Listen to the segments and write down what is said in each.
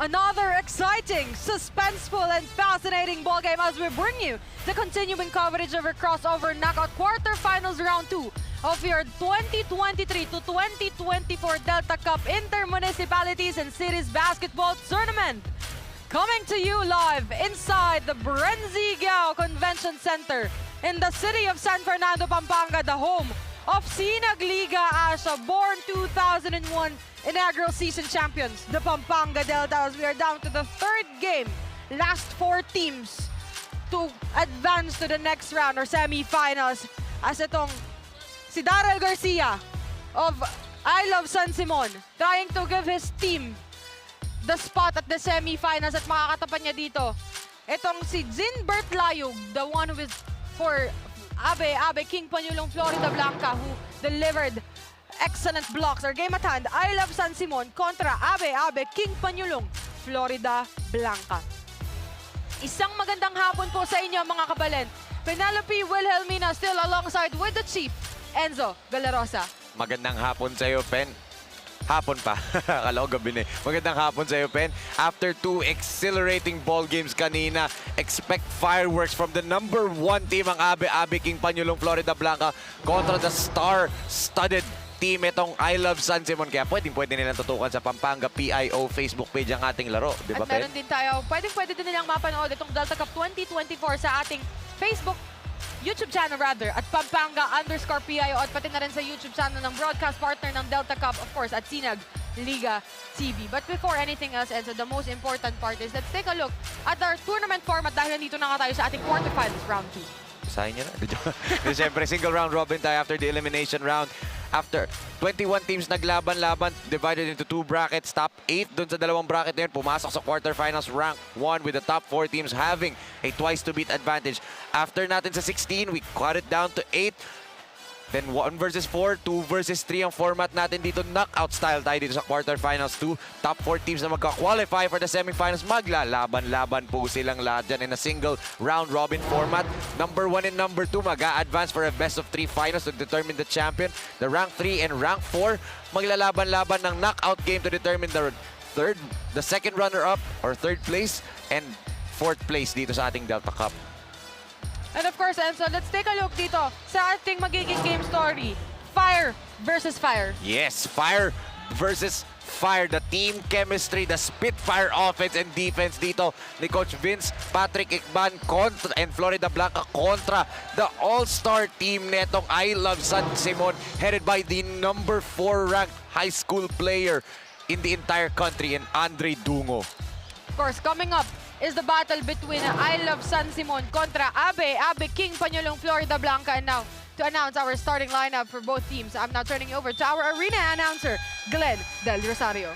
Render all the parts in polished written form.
Another exciting, suspenseful, and fascinating ball game as we bring you the continuing coverage of our crossover knockout quarterfinals round 2 of your 2023 to 2024 Delta Cup Intermunicipalities and Cities Basketball Tournament. Coming to you live inside the BREN GUIAO Convention Center in the city of San Fernando, Pampanga, the home of Sinag Liga Asia, born 2001 inaugural season champions, the Pampanga Deltas. We are down to the third game. Last 4 teams to advance to the next round or semi-finals. As itong si Daryl Garcia of I Love San Simon trying to give his team the spot at the semi-finals at makakatapan niya dito. Itong si Zinbert Layug, the one who is for ABE ABE King Panyulong Florida Blanca, who delivered excellent blocks. Our game at hand, I Love San Simon kontra ABE ABE King Panyulong Florida Blanca. Isang magandang hapon po sa inyo mga kabalen. Penelope Wilhelmina still alongside with the Chief, Enzo Galarosa. Magandang hapon sa iyo, Pen. Hapon pa. Akala ko gabi na. Magandang hapon sa iyo, Pen. After 2 exhilarating ball games kanina, expect fireworks from the #1 team, ang ABE ABE King Panyulong Florida Blanca kontra the star-studded team itong I Love San Simon. Kaya pwede nilang tutukan sa Pampanga PIO Facebook page ang ating laro. Di ba, Pen? At meron din tayo, pwede din nilang mapanood itong Delta Cup 2024 sa ating Facebook YouTube channel at Pampanga_PIO at pati na rin sa YouTube channel ng broadcast partner ng Delta Cup, of course, at Sinag Liga TV. But before anything else, Enzo, the most important part is let's take a look at our tournament format dahil nandito na nga tayo sa ating quarterfinals round 2. Sahin niya na. Siyempre, single round robin tayo after the elimination round. After 21 teams naglaban-laban, divided into 2 brackets. Top 8 dun sa dalawang bracket na yun, pumasok sa quarterfinals rank 1 with the top 4 teams having a twice-to-beat advantage. After natin sa 16, we cut it down to 8. Then 1 versus 4, 2 versus 3 ang format natin dito. Knockout style tayo dito sa quarterfinals 2. Top 4 teams na magka-qualify for the semifinals. Maglalaban-laban po silang lahat dyan in a single round robin format. Number 1 and number 2 mag-a-advance for a best of 3 finals to determine the champion. The rank 3 and rank 4 maglalaban-laban ng knockout game to determine the second runner-up or third place and 4th place dito sa ating Delta Cup. And of course, Enzo, let's take a look dito sa ating magiging game story. Fire versus fire. Yes, fire versus fire. The team chemistry, the Spitfire offense and defense dito ni Coach Vince Patrick Ikban and Florida Blanca kontra the all-star team netong I Love San Simon, headed by the #4 ranked high school player in the entire country, and Andre Dungo. Of course, coming up is the battle between I Love San Simon kontra ABE ABE King Panyulong Florida Blanca. And now, to announce our starting lineup for both teams, I'm now turning over to our arena announcer, Glenn Del Rosario.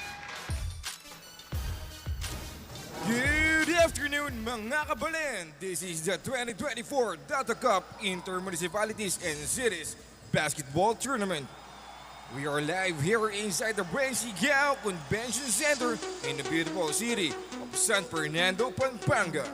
Good afternoon, mga kabalen! This is the 2024 Delta Cup Intermunicipalities and Cities Basketball Tournament. We are live here inside the BREN GUIAO Convention Center in the beautiful city of San Fernando, Pampanga.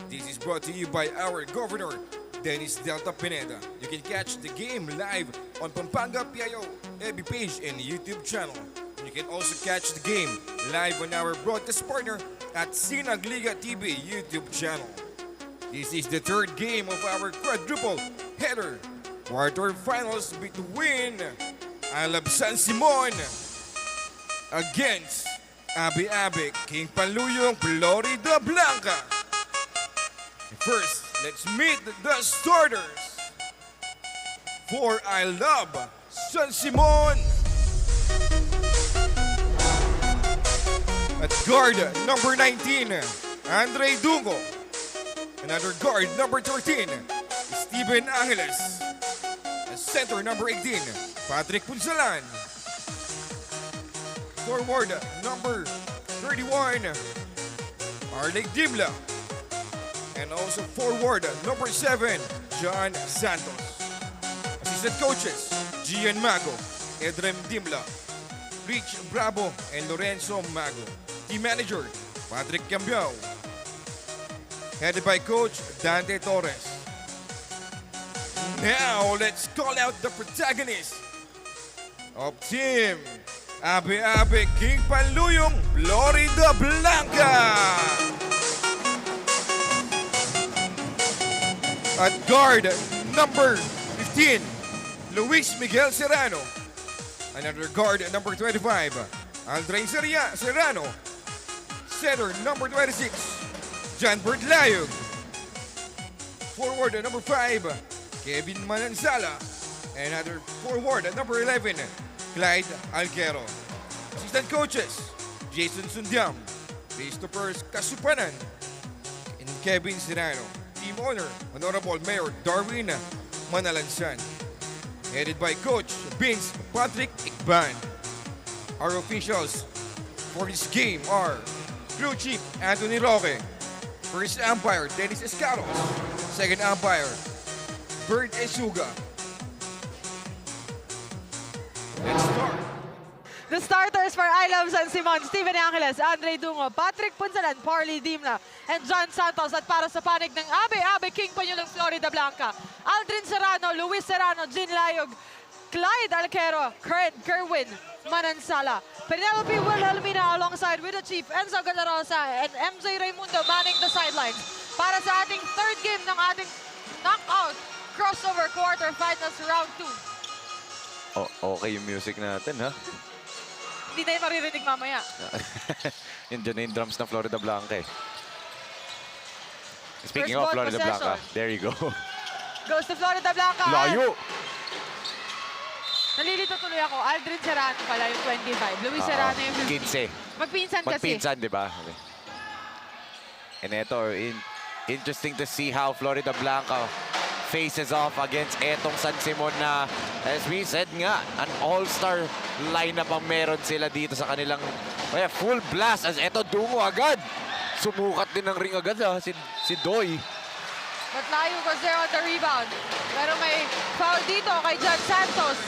This is brought to you by our Governor, Dennis Delta Pineda. You can catch the game live on Pampanga PIO FB page and YouTube channel. You can also catch the game live on our broadcast partner at Sinag Liga TV YouTube channel. This is the third game of our quadruple header quarterfinals between I Love San Simon against ABE ABE King Panyulong Florida Blanca. First, let's meet the starters for I Love San Simon. At guard, number 19, Andre Dungo. Another guard, number 13, Steven Angeles. And center, number 18, Patrick Punsalan. Forward, number 31, Arley Dimla. And also forward, number 7, John Santos. Assistant coaches, Gian Mago, Edrem Dimla, Rich Bravo, and Lorenzo Mago. Team manager, Patrick Cambiao. Headed by Coach Dante Torres. Now, let's call out the protagonist of Team ABE ABE King Panluyong, Florida Blanca. At guard, number 15, Luis Miguel Serrano. Another guard, number 25, Aldrin Serrano. Center, number 26, John Bert Layog. Forward, number 5, Kevin Manansala. Another forward, number 11, Clyde Alquero. Assistant coaches, Jason Sundiam, Christopher Kasupanan, and Kevin Serrano. Team owner, Honorable Mayor Darwin Manalansan. Headed by Coach Vince Patrick Ikban. Our officials for this game are Crew Chief Anthony Roque, First Umpire Dennis Escaros, Second Umpire Bert Esuga. Let's start. The starters for I Love San Simon, Steven Angeles, Andre Dungo, Patrick Punsalan, Parley Dimla, and John Santos. At para sa panig ng ABE ABE King Panयुlang Florida Blanca, Aldrin Serrano, Luis Serrano, Jean Layog, Clyde Alquero, Kerwin Manansala, Penelope Wilhelmina alongside with the Chief Enzo Galarosa and MJ Raimundo manning the sidelines. Para sa ating third game ng ating knockout crossover quarterfinals round 2. Oh, okay yung music natin, ha? Hindi na yung maririnig mamaya. Yun dyan na yung drums ng Florida Blanca, eh. Speaking First of ball Florida possession. Blanca, there you go. Goes to Florida Blanca. Layo! Nalilito tuloy ako. Aldrin Serrano pala yung 25. Luis Serrano yung 15. 15. Magpinsan kasi. Magpinsan, di ba? Okay. And ito, interesting to see how Florida Blanca faces off against etong San Simon na, as we said nga, an all-star lineup ang meron sila dito sa kanilang full blast. As eto, Dungo agad. Sumukat din ng ring agad, ha? Si Doy. But Layo was there on the rebound. Pero may foul dito kay John Santos.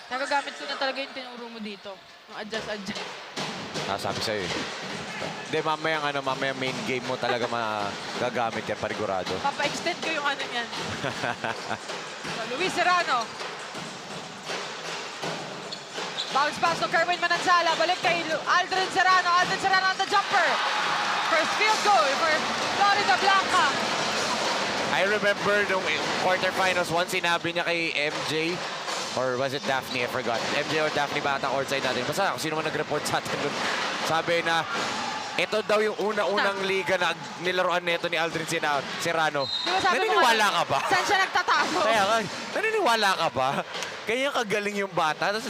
Nagagamit ko na talaga yung tinuro mo dito. Yung adjust. Sabi sa'yo, eh. Hindi, mamaya main game mo talaga magagamit yan, parigurado. Papa-extend ko yung ano niyan. So, Luis Serrano. Bounce pass to Kerwin Manansala. Balik kay Aldrin Serrano. Aldrin Serrano on the jumper. First field goal for Florida Blanca. I remember nung quarterfinals, once sinabi niya kay MJ, or was it Daphne? I forgot. MJ or Daphne ba ata courtside natin? Basta kung sino man nag-report sa atin doon. Sabi na, ito daw yung una-unang liga na nilaruan nito ni Aldrin Serrano. Diba sabi Naniniwala ka ba? Saan siya nagtatago? Kaya nga, naniniwala ka ba? Kaya kagaling yung bata. Tapos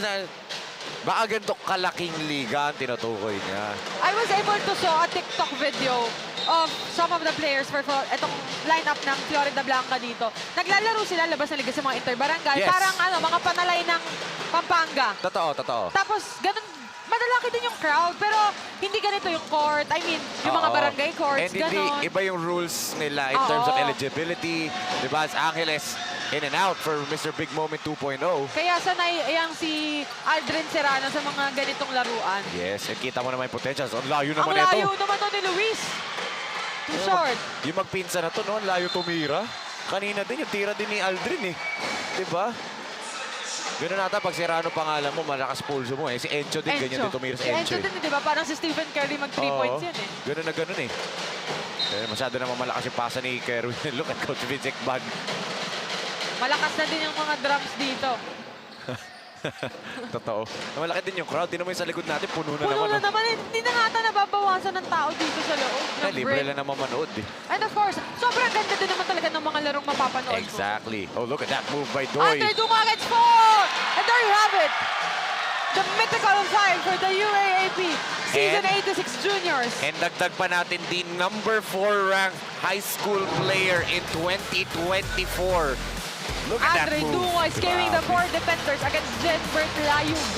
baka ganito kalaking liga ang tinutukoy niya. I was able to show a TikTok video of some of the players for itong lineup ng Florida Blanca dito. Naglalaro sila labas na liga sa mga interbarangay. Yes. Parang mga panalay ng Pampanga. Totoo. Tapos ganun, madalaki din yung crowd. Pero hindi ganito yung court. I mean, yung mga barangay courts, And hindi, ganun. iba yung rules nila in terms of eligibility. Diba, as Angeles, in and out for Mr. Big Moment 2.0. Kaya sanay yang si Aldrin Serrano sa mga ganitong laruan. Yes, and kita mo naman yung potential. Ang layo Ang naman ito. layo naman to ni Luis. Too short. Yung magpinsa na to, no? Ang layo tumira. Kanina din, yung tira din ni Aldrin, eh. Diba? Gano'n nata, pag Serrano pangalan mo, malakas pulso mo, eh. Si Encho din, ganyan din tumira si Encho. Si Encho din, di ba? Parang si Stephen Curry mag 3 points yan, eh. Gano'n na gano'n, eh. Masyado naman malakas yung pasa ni Kerwin. Look at Coach Vince Ekban. Malakas na din yung mga drums dito. Totoo. Malaki din yung crowd. Tingnan mo yung sa likod natin, puno na Puno naman. na naman. Hindi na nga ata nababawasan ng tao dito sa loob ng Libre BREN. lang naman manood, eh. And of course, sobrang ganda din naman talaga ng mga larong mapapanood mo. Exactly. Oh, look at that move by Doy. Andre Dungo against 4! And there you have it. the mythical 5 for the UAAP Season And- 86 Juniors. And dagdag pa natin the number 4 ranked high school player in 2024. Look at Andre that move. Dungo is carrying the 4 defenders against Jenbert Layug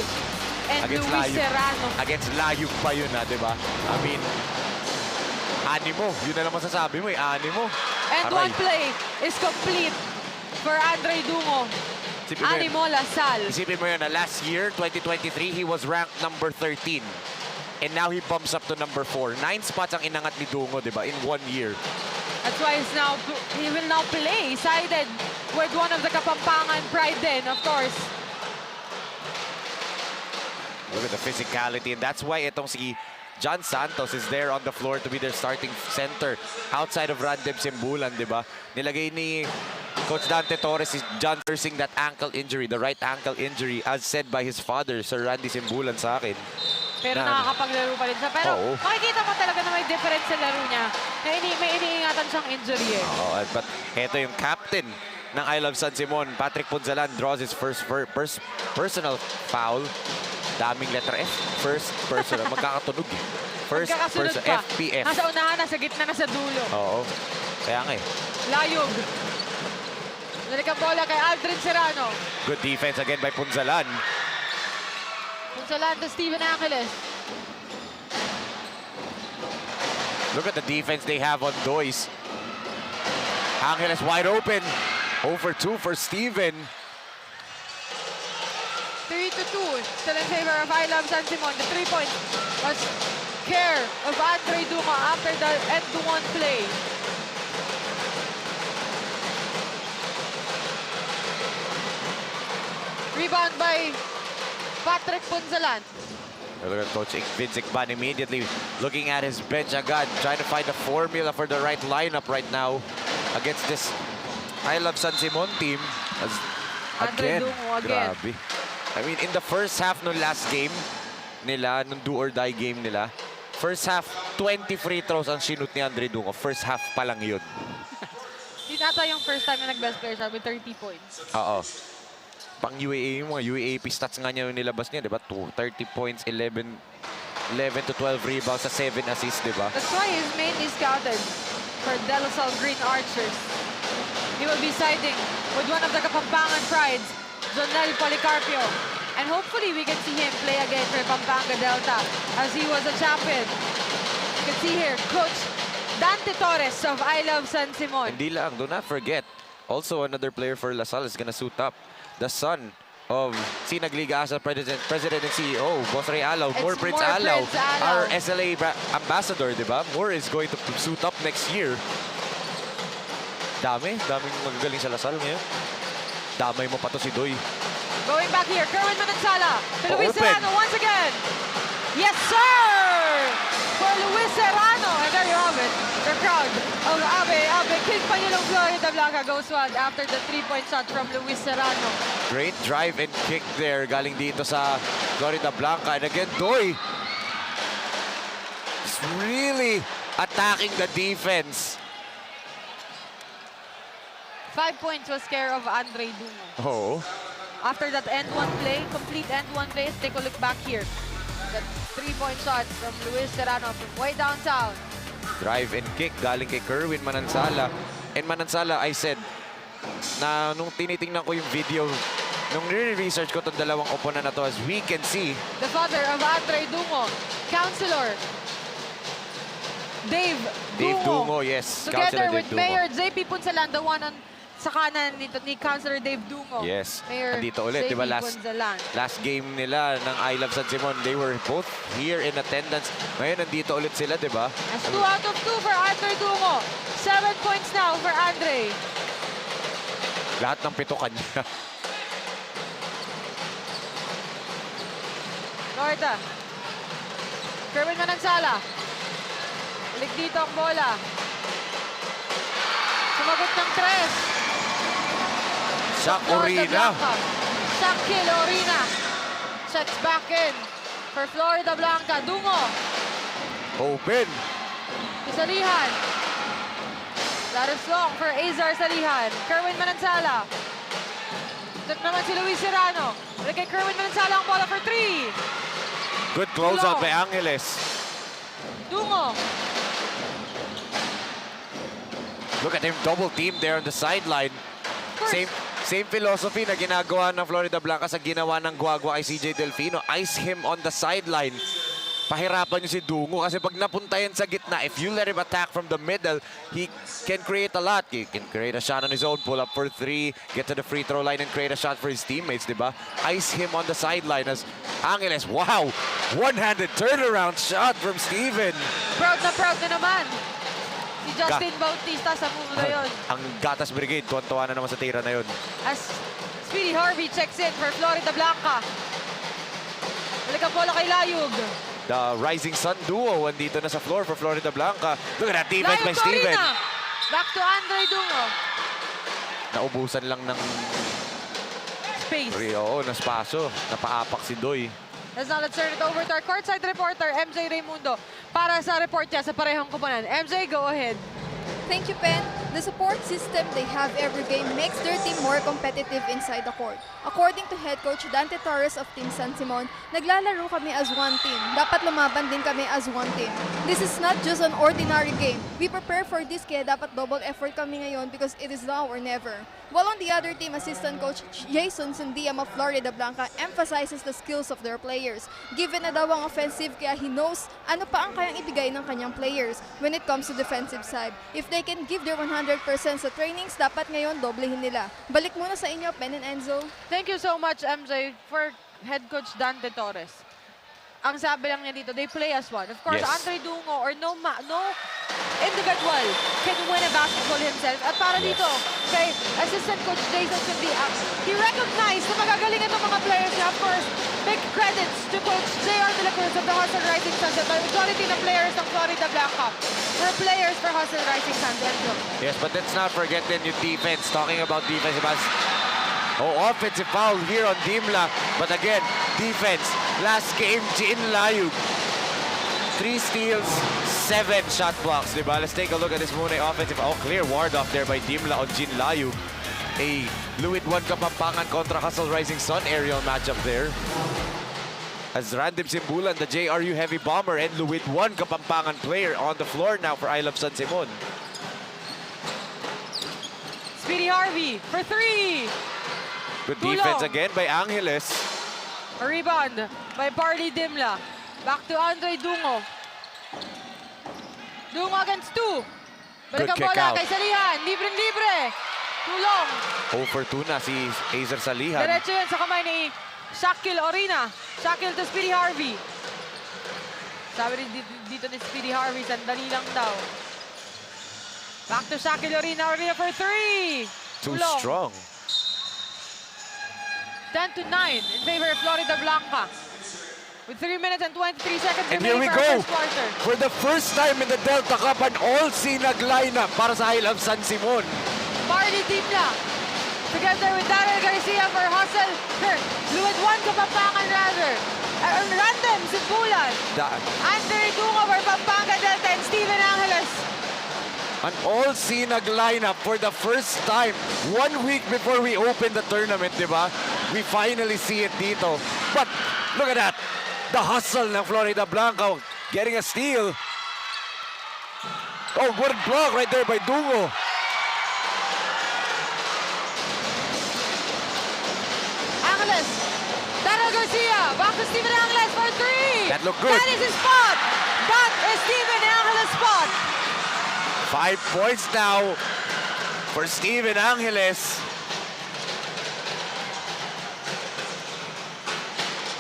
and Against Luis Layug. Serrano. Against Layug pa yun, di ba? I mean, animo. Yun na lang masasabi mo, animo. And Aray. one play is complete for Andre Dungo. Isipin mo yun. Animo Lasal. Isipin mo yun na last year, 2023, he was ranked number 13. And now he bumps up to number 4. 9 spots ang inangat ni Dungo, di ba? In 1 year. That's why he will now play sided with one of the Kapampangan pride then, of course. Look at the physicality. And that's why itong si John Santos is there on the floor to be their starting center outside of Randem Simbulan, di ba? Nilagay ni Coach Dante Torres is John nursing that ankle injury, the right ankle injury, as said by his father, Sir Randy Simbulan sa akin. Pero Na- nakakapaglaro pa rin siya. Pero Oo. makikita mo talaga na may difference sa laro niya. Na may iniingatan siyang injury eh. Oh, but eto yung captain ng I Love San Simon, Patrick Punzalan, draws his first personal foul. Daming letter F. First personal. Magkakatunog eh. First Magkakasunod person. pa. FPF. Nasa unahan, nasa gitna, nasa dulo. Oo. Kaya nga eh. Layog. Nalik ang bola kay Aldrin Serrano. Good defense again by Punzalan. Punsalan to Steven Angeles. Look at the defense they have on Doyce. Angeles wide open. Over 2 for Steven. 3-2. Still in favor of I Love San Simon. The 3 points was care of Andre Dungo after the end-to-1 play. Rebound by Patrick Punzalan. Look at Coach Vince Icban immediately looking at his bench agad, trying to find a formula for the right lineup right now against this I Love San Simon team. As Andre again, Dungo again. grabe. I mean, in the first half ng last game nila, nung do or die game nila, first half, 20 free throws ang shoot ni Andre Dungo. First half pa lang yun. Yun ata yung first time na nag-best player siya with 30 points. Oo. Pang UAA, yung mga UAAP stats nga niya yung nilabas niya, di ba? 30 points, 11 to 12 rebounds sa 7 assists, di ba? That's why he's mainly scouted for De La Salle Green Archers. He will be siding with one of the Kapampangan prides, Jonel Policarpio. And hopefully we can see him play again for Pampanga Delta as he was a champion. You can see here, Coach Dante Torres of I Love San Simon. Hindi lang, do not forget, also another player for La Salle is gonna suit up. The son of Sinag Liga Asa President and CEO, Boss Ray Alaw, It's Moore Prince Moore Alaw, Prince Alaw. our SLA ambassador, di ba? Moore is going to suit up next year. Daming magagaling sa La Salle ngayon. Damay mo pa to si Doy. Going back here, Kerwin Manansala to Luis Open. Serrano once again. Yes, sir! For Luis Serrano. And there you have it. The crowd of ABE ABE King Panyulong Florida Blanca goes wild after the 3-point shot from Luis Serrano. Great drive and kick there galing dito sa Florida Blanca. And again, Doy is really attacking the defense. 5 points was care of Andre Dungo. Oh. After that end-one play, complete end-one play, let's take a look back here. That 3-point shot from Luis Serrano from way downtown. Drive and kick galing kay Kerwin Manansala. And Manansala, I said, na nung tinitingnan ko yung video, nung research ko itong dalawang opponent na to, as we can see, The father of Andre Dungo, Councilor Dave Dungo, yes. Together Councilor with Dave Dungo. Mayor JP Punsalan, the one on sa kanan ni Councilor Dave Dungo. Yes. Mayor Andito ulit, JP di ba? Punsalan. Last game nila ng I Love San Simon, they were both here in attendance. Ngayon, nandito ulit sila, di ba? That's 2 out of 2 for Andre Dungo. 7 points now for Andre. Lahat ng pito kanya. Norta. Kerwin Manansala. Balik dito ang bola. Sumagot ng 3. Shaq Florida Orina. Blanca. Shaquille Orina. Checks back in for Florida Blanca. Dungo. Open. Salihan. That is long for Azar Salihan. Kerwin Manansala. Step naman si Luis Serrano. Balik kay Kerwin Manzala ang bola for 3. Good closeout by Angeles. Dungo. Look at him, double team there on the sideline. Same philosophy na ginagawa ng Florida Blanca sa ginawa ng Guagua kay CJ Delfino. Ice him on the sideline. Pahirapan niyo si Dungo kasi pag napunta yan sa gitna, if you let him attack from the middle, he can create a lot. He can create a shot on his own, pull up for 3, get to the free throw line and create a shot for his teammates, di ba? Ice him on the sideline as Angeles, wow! One-handed turnaround shot from Steven. Proud na naman. Si Justin Bautista sa move na yun. Ang Gatas Brigade, tuwan-tuwa na naman sa tira na yun. As Speedy Harvey checks in for Florida Blanca. Balik ang bola kay Layug. The Rising Sun duo andito na sa floor for Florida Blanca. Look at that defense by Layug Steven. Corina. Back to Andre Dungo. Naubusan lang ng Space. na spaso. Napaapak si Doy. Let's turn it over to our courtside reporter, MJ Raimundo, para sa report niya sa parehong koponan. MJ, go ahead. Thank you, Pen. The support system they have every game makes their team more competitive inside the court. According to head coach Dante Torres of Team San Simon, naglalaro kami as one team. Dapat lumaban din kami as one team. This is not just an ordinary game. We prepare for this kaya dapat double effort kami ngayon because it is now or never. While on the other team, assistant coach Jason Sundiam of Florida Blanca emphasizes the skills of their players. Given na daw ang offensive kaya he knows ano pa ang kayang ibigay ng kanyang players when it comes to defensive side. If they can give their 100% sa trainings, dapat ngayon doblehin nila. Balik muna sa inyo, Pen and Enzo. Thank you so much, MJ, for head coach Dante Torres. Ang sabi lang niya dito, they play as one. Of course, Yes. Andre Dungo or no individual can win a basketball himself. At para dito, kay assistant coach Jason Sundiam, he recognized na magagalingan ng mga players niya. Of course, big credits to coach J.R. De La Cruz of the Hustle Rising Suns. The majority ng players ng Florida Blanca were players for Hustle Rising Suns. Yes, but let's not forget the new defense. Talking about defense, offensive foul here on Dimla. But again, defense. Last game, Jin Layug. 3 steals, 7 shot blocks, diba? Let's take a look at this Mune offensive. Oh, clear ward off there by Dimla on Jin Layug. A Luit 1 Kapampangan contra Hustle Rising Sun aerial matchup there. As Random Simbulan, the JRU Heavy Bomber, and Luit 1 Kapampangan player on the floor now for I Love San Simon. Speedy Harvey for 3. Good Tulong. defense again by Angeles. A rebound by Barley Dimla. Back to Andre Dungo. Dungo against 2. Balik Good ang kick bola out. kay Salihan. Libre-libre. Tulong. 0 for 2 na si Azer Salihan. Diretso yan sa kamay ni Shakil Orina. Shakil to Speedy Harvey. Sabi rin dito ni Speedy Harvey, sandali lang daw. Back to Shakil Orina. Orina for 3. Too Tulong. strong. 10-9 in favor of Florida Blanca. With 3 minutes and 23 seconds And here we remaining for go. our first quarter. For the first time in the Delta Cup, an all-sinag lineup para sa I Love San Simon. Marley Dimla together with Daryl Garcia for Hustle. Luit 1 Kapampangan rather. Random Simbulan. Andre Dungo for Pampanga Delta and Steven Angeles. An all-sinag lineup for the first time. 1 week before we open the tournament, di ba? We finally see it dito. But look at that. The hustle ng Florida Blanca getting a steal. Oh, what a block right there by Dungo. Angeles. Daryl Garcia. Back to Steven Angeles for 3. That looked good. That is his spot. That is Steven Angeles' spot. 5 points now for Steven Angeles.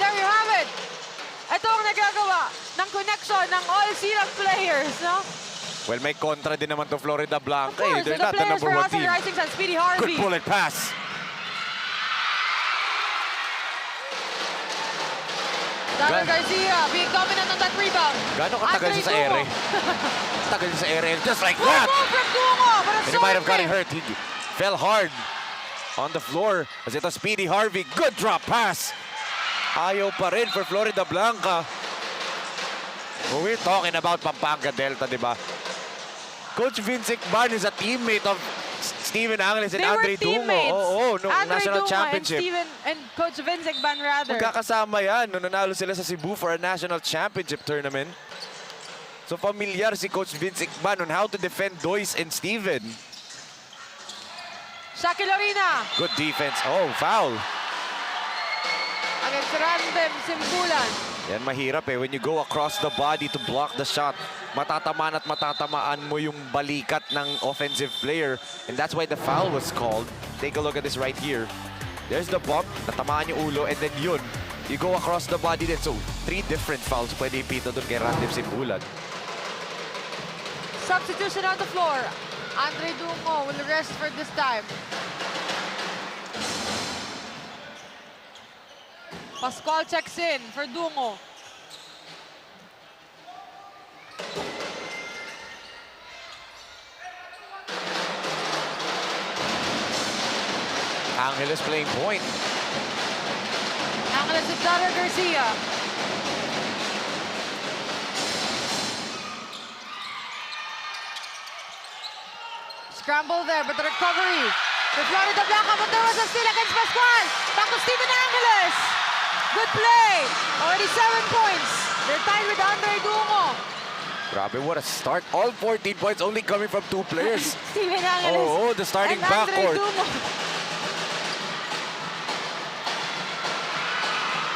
There you have it. Ito ang nagagawa ng connection ng all-sinag players, no? Well, may kontra din naman to Florida Of Blanca. course, They're the not the players number for 1 Hustle team. Rising Sun, Speedy Good Harvey. bullet pass. Daryl Garcia being dominant on that rebound. Gano'n katagal Andre siya sa Dungo. ere? Tagal siya sa ere. Just like Good that. move from Dungo, but a And he might have sword gotten kick. hurt. He fell hard on the floor. As ito, Speedy Harvey. Good drop pass. Ayaw pa rin for Florida Blanca. Well, we're talking about Pampanga Delta, di ba? Coach Vince Barn is a teammate of Steven Angeles and They Andre were Dungo. teammates. Oo, nung Andre national Dungo championship. and Coach Vince Egban rather. Magkakasama yan nung nanalo sila sa Cebu for a national championship tournament. So familiar si Coach Vince Egban on how to defend Doyce and Steven. Shaki Lorina Good defense. Oh, foul. against Randem Simbulan. Yan mahirap eh. When you go across the body to block the shot, matatamaan at matatamaan mo yung balikat ng offensive player. And that's why the foul was called. Take a look at this right here. There's the bump, natamaan yung ulo, and then yun, you go across the body din. So, 3 different fouls pwede ipito doon kay Randem Simbulan. Substitution on the floor. Andre Dungo will rest for this time. Pascual checks in for Dungo. Angeles playing point. Angeles with Dara Garcia. Scramble there, but the recovery for Florida Blanca, but there was a steal against Pascual. Back to Steven Angeles. Good play. Already 7 points. They're tied with Andre Dungo. Grabe, what a start. All 14 points only coming from 2 players. Steven Angeles Oh, the starting and Andre backcourt. Dungo.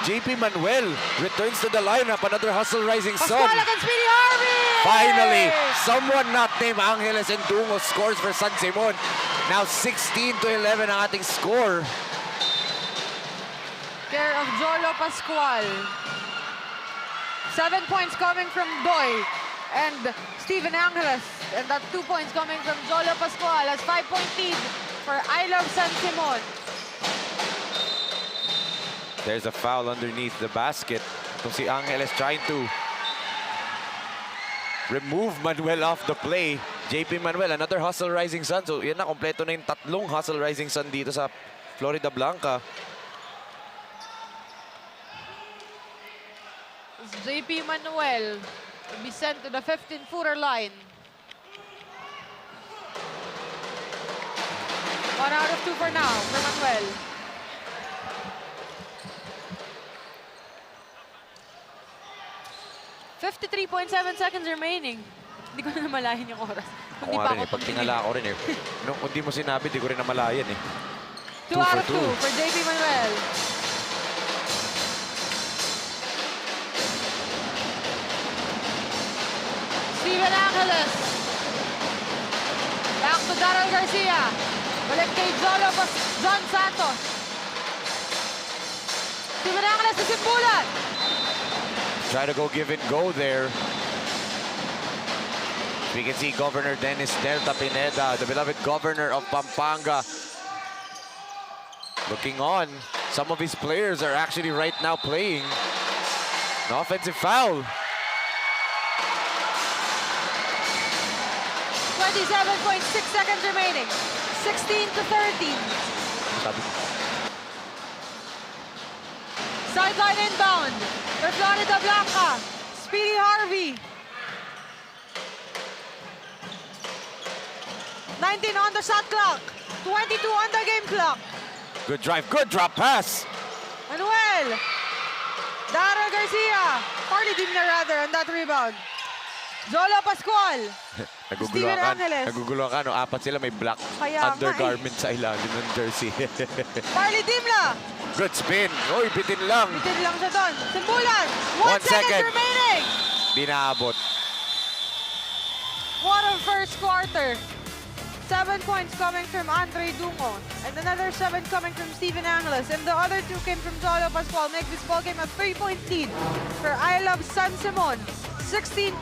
JP Manuel returns to the lineup. Another hustle rising sun. Pascual against Speedy Harvey. Finally, someone not named Angeles and Dungo scores for San Simon. Now 16-11 ang ating score. Care of Jolo Pascual. 7 points coming from Doy and Steven Angeles. And that 2 points coming from Jolo Pascual as 5-point lead for I Love San Simon. There's a foul underneath the basket. Itong si Angeles trying to remove Manuel off the play. JP Manuel, another hustle rising sun. So yan na, kompleto na yung 3 hustle rising sun dito sa Florida Blanca. JP Manuel will be sent to the 15-footer line. 1 out of 2 for now for Manuel. .7 seconds remaining. Hindi ko na namalayan yung oras. Hindi Ako pa nga rin ako eh, pag tingala ko rin eh. Nung hindi mo sinabi, di ko rin namalayan eh. 2 out of 2 for JP Manuel. Steven Angeles. Back to Daryl Garcia. Balik kay John Santos. Steven Angeles to Simbulan. Try to go give and go there. We can see Governor Dennis Delta Pineda, the beloved governor of Pampanga, looking on. Some of his players are actually right now playing. An offensive foul. 27.6 seconds remaining. 16-13. Sideline inbound for Florida Blanca. Speedy Harvey. 19 on the shot clock. 22 on the game clock. Good drive, good drop pass. Manuel. Dara Garcia. Harley Dimna rather on that rebound. Jolo Pascual. Steven Angeles. Naguguluhan ka, no? 4 sila may black Kaya nga undergarment sa ilalim ng jersey. Harley Dimna. Good spin. Oy, bitin lang. Bitin lang siya doon. Simbulan. 1 1 second second. remaining. Di naabot. What a first quarter. 7 points coming from Andre Dungo. And another 7 coming from Steven Angeles. And the other 2 came from Jolo Pascual. Make this ball game a 3-point lead for I Love San Simon. 16-30.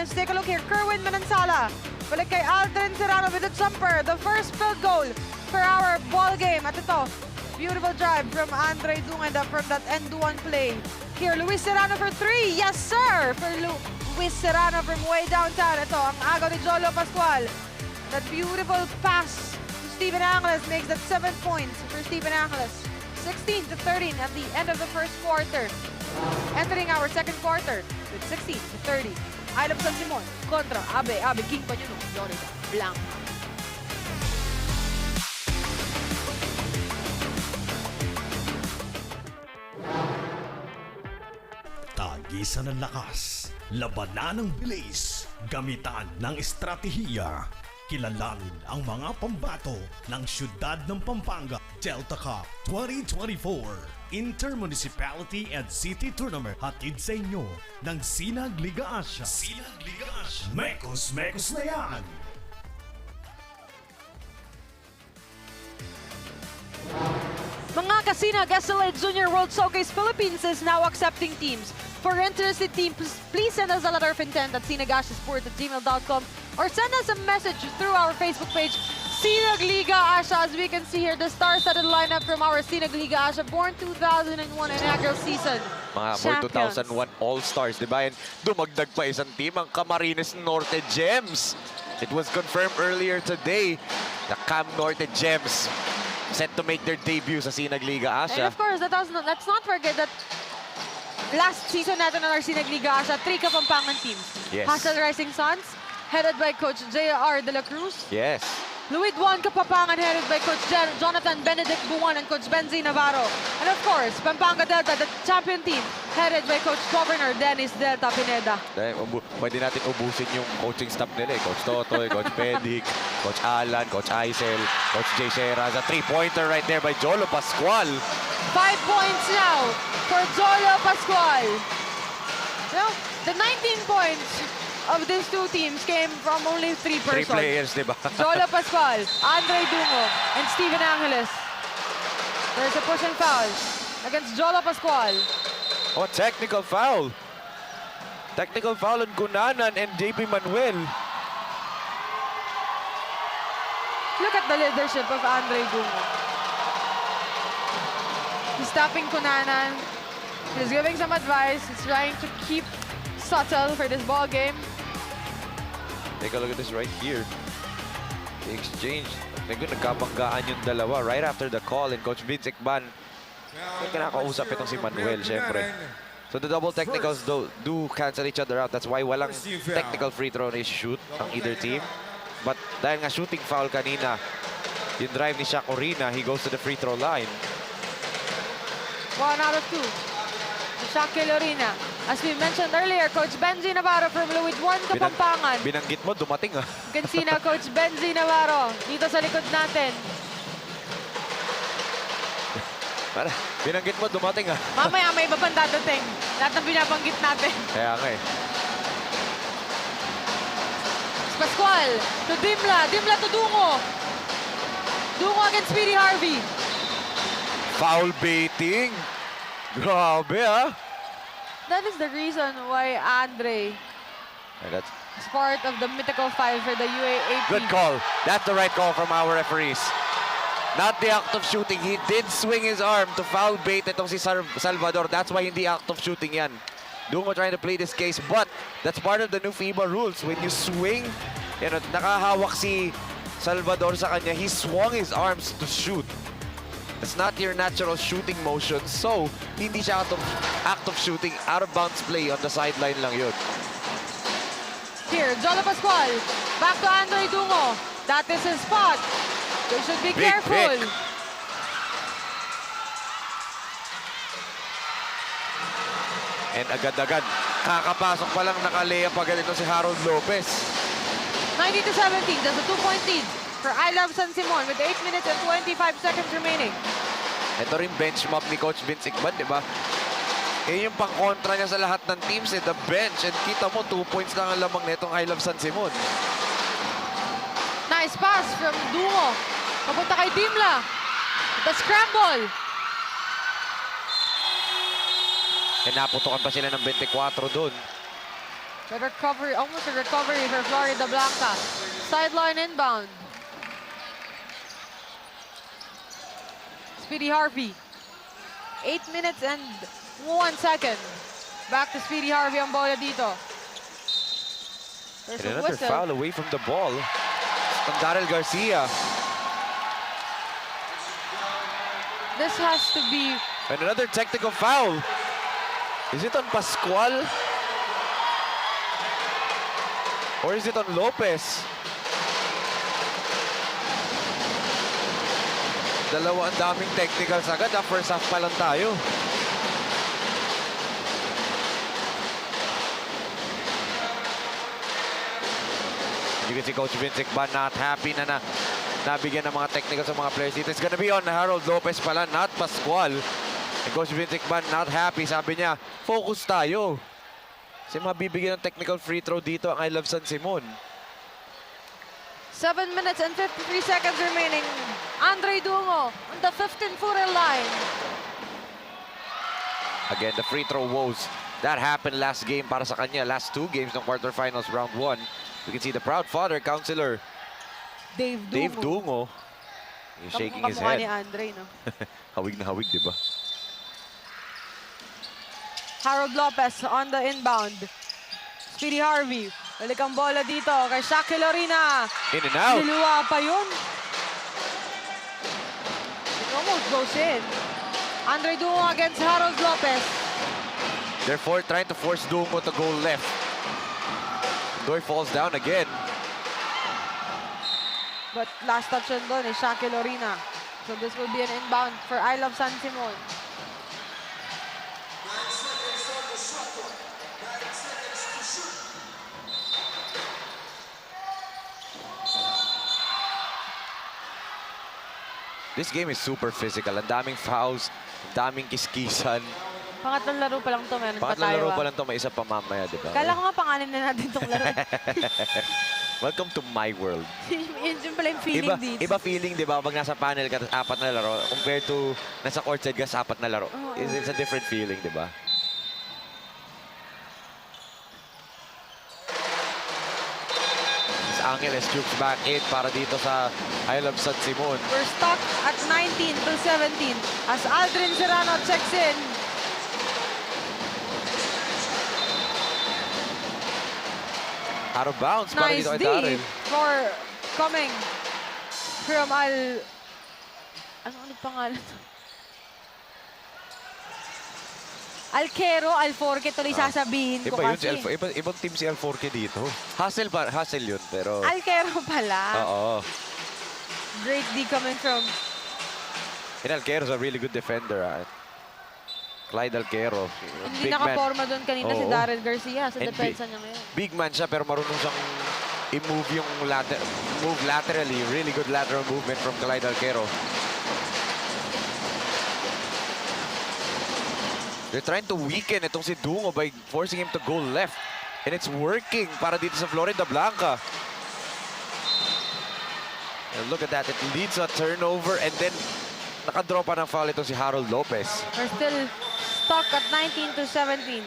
Let's take a look here. Kerwin Manansala. Balik kay Aldrin Serrano with a jumper. The first field goal for our ball game. At ito, beautiful drive from Andre Dungo and from that end-one play. Here, Luis Serrano for 3. Yes, sir! For Luis Serrano from way downtown. Ito, ang agaw ni Jolo Pascual. That beautiful pass to Steven Angeles makes that 7 points for Steven Angeles. 16-13 at the end of the first quarter. Entering our second quarter with 16-30. I Love San Simon kontra ABE ABE King PANYULONG, Florida Blanca. Titisan ng lakas, labanan ng bilis, gamitan ng estratehiya. Kilalanin ang mga pambato ng siyudad ng Pampanga Delta Cup 2024 Intermunicipality and City Tournament, hatid sa inyo ng Sinag Liga Asia. Sinag Liga Asia. Mekos na yan! Mga Kasinag, SLA Junior World Showcase Philippines is now accepting teams. For interested teams, please send us a letter of intent at sinagasiasport@gmail.com or send us a message through our Facebook page, Sinag Liga Asia. As we can see here, the star-studded lineup from our Sinag Liga Asia, born 2001 inaugural season. Mga born 2001 All-Stars, di ba? And dumagdag pa isang team, ang Camarines Norte Gems. It was confirmed earlier today, the Cam Norte Gems set to make their debut sa Sinag Liga Asia. And of course, let's not forget that last season natin ng our Sinag Liga Asia, 3 Kapampangan teams. Yes. Hassel Rising Suns, headed by Coach J.R. De La Cruz. Yes. Louis Juan Kapampangan, headed by Coach Jonathan Benedict Buwan and Coach Benzi Navarro. And of course, Pampanga Delta, the champion team, headed by Coach Governor Dennis Delta Pineda. Pwede natin ubusin yung coaching staff nila eh. Coach Totoy, Coach Pedic, Coach Alan, Coach Aisel, Coach Jay Sheraz. A three-pointer right there by Jolo Pascual. 5 points now for Jolo Pascual. Now, the 19 points of these two teams came from only 3 persons. 3 players, di ba? Jolo Pascual, Andre Dungo, and Steven Angeles. There's a push and foul against Jolo Pascual. Oh, technical foul. Technical foul on Gunanan and JP Manuel. Look at the leadership of Andre Dungo. He's stopping Kunanan. He's giving some advice. He's trying to keep subtle for this ball game. Take a look at this right here. The exchange. Nagkabanggaan yung dalawa right after the call, and Coach Vince Icban. May kinakausap itong si Manuel, syempre. So the double technicals do cancel each other out. That's why walang technical free throw na shoot ang either team. But dahil nga shooting foul kanina, yung drive ni Shaq Orina, he goes to the free throw line. 1 out of 2. Shaq Orina. As we mentioned earlier, Coach Benzi Navarro from Louis Juan Kapampangan. Binanggit mo, dumating ah. You can see na Coach Benzi Navarro dito sa likod natin. Binanggit mo, dumating ah. Mamaya may iba pang dadating. Lahat ng binabanggit natin. Kaya nga eh. Pascual to Dimla. Dimla to Dungo. Dungo against Speedy Harvey. Foul baiting. Grabe ah. That is the reason why Andre That's is part of the mythical 5 for the UAAP. good call. That's the right call from our referees. Not the act of shooting. He did swing his arm to foul bait itong si Salvador. That's why hindi act of shooting yan. Dungo trying to play this case, but that's part of the new FIBA rules. When you swing, you know, nakahawak si Salvador sa kanya, he swung his arms to shoot. It's not your natural shooting motion, so hindi siya act of shooting. Out of bounds play on the sideline lang yun. Here, Jolo Pascual. Back to Andre Dungo. That is his spot. They should be Big careful. pick. And agad-agad, kakapasok pa lang naka-layup agad ito si Harold Lopez. 90-17, that's a 2-point lead for I Love San Simon with 8 minutes and 25 seconds remaining. Ito rin bench mob ni Coach Vince Icban, di ba? Eh yung pang-kontra niya sa lahat ng teams, the bench. And kita mo, 2 points lang ang lamang netong I Love San Simon. Nice pass from Dungo. Papunta kay Dimla. The scramble. And naputokan pa sila ng 24 doon. The recovery, almost a recovery for Florida Blanca. Sideline inbound. Speedy Harvey. 8 minutes and 1 second. Back to Speedy Harvey ang bola dito. There's And a another whistle. foul away from the ball from Daryl Garcia. This has to be... And another technical foul. Is it on Pascual? Or is it on Lopez? Dalawa ang daming technicals agad. First half pa lang tayo. You can see Coach Vincent Ban not happy na nabigyan ng mga technical sa mga players dito. It's gonna be on Harold Lopez pala, not Pascual. And Coach Vincent Ban not happy. Sabi niya, focus tayo. Kasi mabibigyan ng technical free throw dito ang I Love San Simon. 7 minutes and 53 seconds remaining. Andre Dungo on the 15-footer line. Again, the free throw woes. That happened last game para sa kanya. Last 2 games ng quarterfinals, round 1. You can see the proud father, Counselor Dave Dungo. He's shaking his Kamukha ni head. Andre, no? Hawig na hawig, di ba? Harold Lopez on the inbound. Speedy Harvey. Balik ang bola dito kay Shaki Lorina. In and out. Niluwa pa yun. It almost goes in. Andre Dungo against Harold Lopez. They're trying to force Dungo to go left. Doy falls down again. But last touch yun doon is Shaki Lorina. So this will be an inbound for I Love San Simon. This game is super physical. Ang daming fouls, ang daming kiskisan. Pangatlong laro pa lang to, meron pa Pangatlong tayo. laro pa lang to, may isa pa mamaya, di ba? Kala ko nga pangalan na natin tong laro. Welcome to my world. Yun pala yung feeling dito. Iba feeling, di ba? Pag nasa panel ka, 4 na laro, compared to nasa courtside ka, 4 na laro. It's a different feeling, di ba? Angeles jukes back in para dito sa I Love San Simon. We're stuck at 19 to 17 as Aldrin Serrano checks in. Out of bounds para Nice dito kay D Darrell. for coming from ano pangalan? Alquero, Alforque, tuloy sasabihin ko Iba yun, kasi. ibang team si Alforque dito. Hassel yun, pero... Alquero pala. Oo. Great D coming from... And Alquero's a really good defender. Clyde Alquero. Hindi nakaporma doon kanina si Oo. Darrell Garcia sa And depensa niya ngayon. Big man siya, pero marunong siyang i-move yung move laterally. Really good lateral movement from Clyde Alquero. They're trying to weaken itong si Dungo by forcing him to go left. And it's working para dito sa Florida Blanca. And look at that. It leads to a turnover and then nakadraw pa ng foul ito si Harold Lopez. We're still stuck at 19 to 17.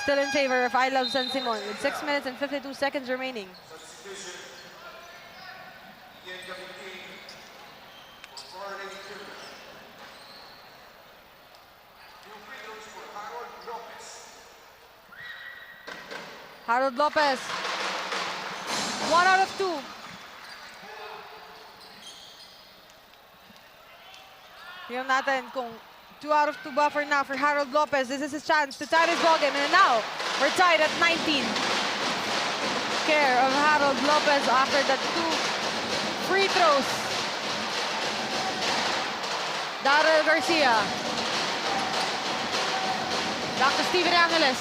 Still in favor of I Love San Simon with 6 minutes and 52 seconds remaining. Harold Lopez. 1 out of 2. Tingnan natin kung 2 out of 2 buffer now for Harold Lopez. This is his chance to tie this ballgame. And now, we're tied at 19. Care of Harold Lopez after the 2 free throws. Darrell Garcia. Back to Steven Angeles.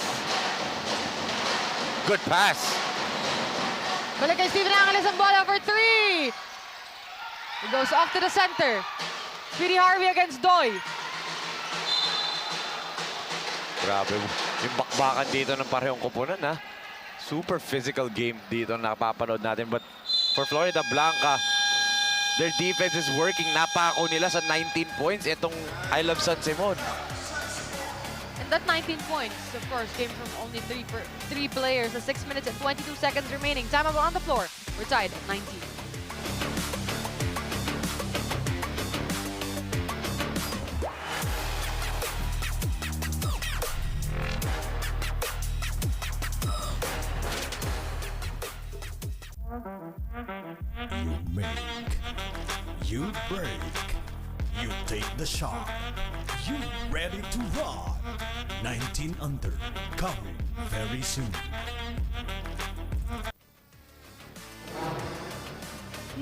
Good pass. Balik kay Steven Angeles ang bola for 3. It goes off to the center. Speedy Harvey against Doy. Grabe. Yung bakbakan dito ng parehong koponan, ha? Super physical game dito na napapanood natin. But for Florida Blanca, their defense is working. Napako nila sa 19 points. Itong I Love San Simon. And that 19 points, of course, came from only three players. The 6 minutes and 22 seconds remaining. Time out on the floor. We're tied at 19. You make, you break, you take the shot, you ready to rock. 19 under, coming very soon.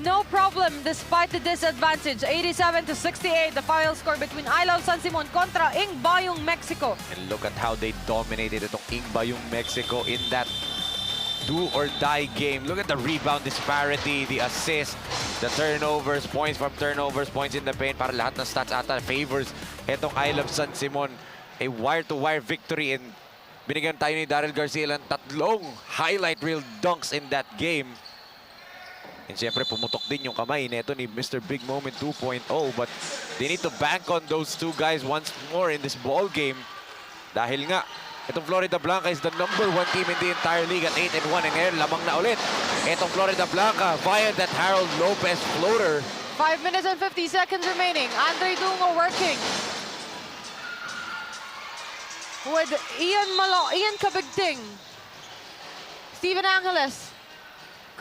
No problem despite the disadvantage. 87 to 68, the final score between I Love San Simon contra Ingbayong Mexico. And look at how they dominated itong Ingbayong Mexico in that do-or-die game. Look at the rebound disparity, the assist, the turnovers, points from turnovers, points in the paint. Para lahat ng stats ata favors etong I Love San Simon. A wire-to-wire victory, and binigyan tayo ni Daryl Garcia ng 3 highlight reel dunks in that game. And siyempre, pumutok din yung kamay neto ni Mr. Big Moment 2.0. But they need to bank on those two guys once more in this ball game. Dahil nga, itong Florida Blanca is the #1 team in the entire league at 8-1. And ngayon, lamang na ulit. Itong Florida Blanca via that Harold Lopez floater. 5 minutes and 50 seconds remaining. Andre Dungo working with Ian Cabigting, Steven Angeles,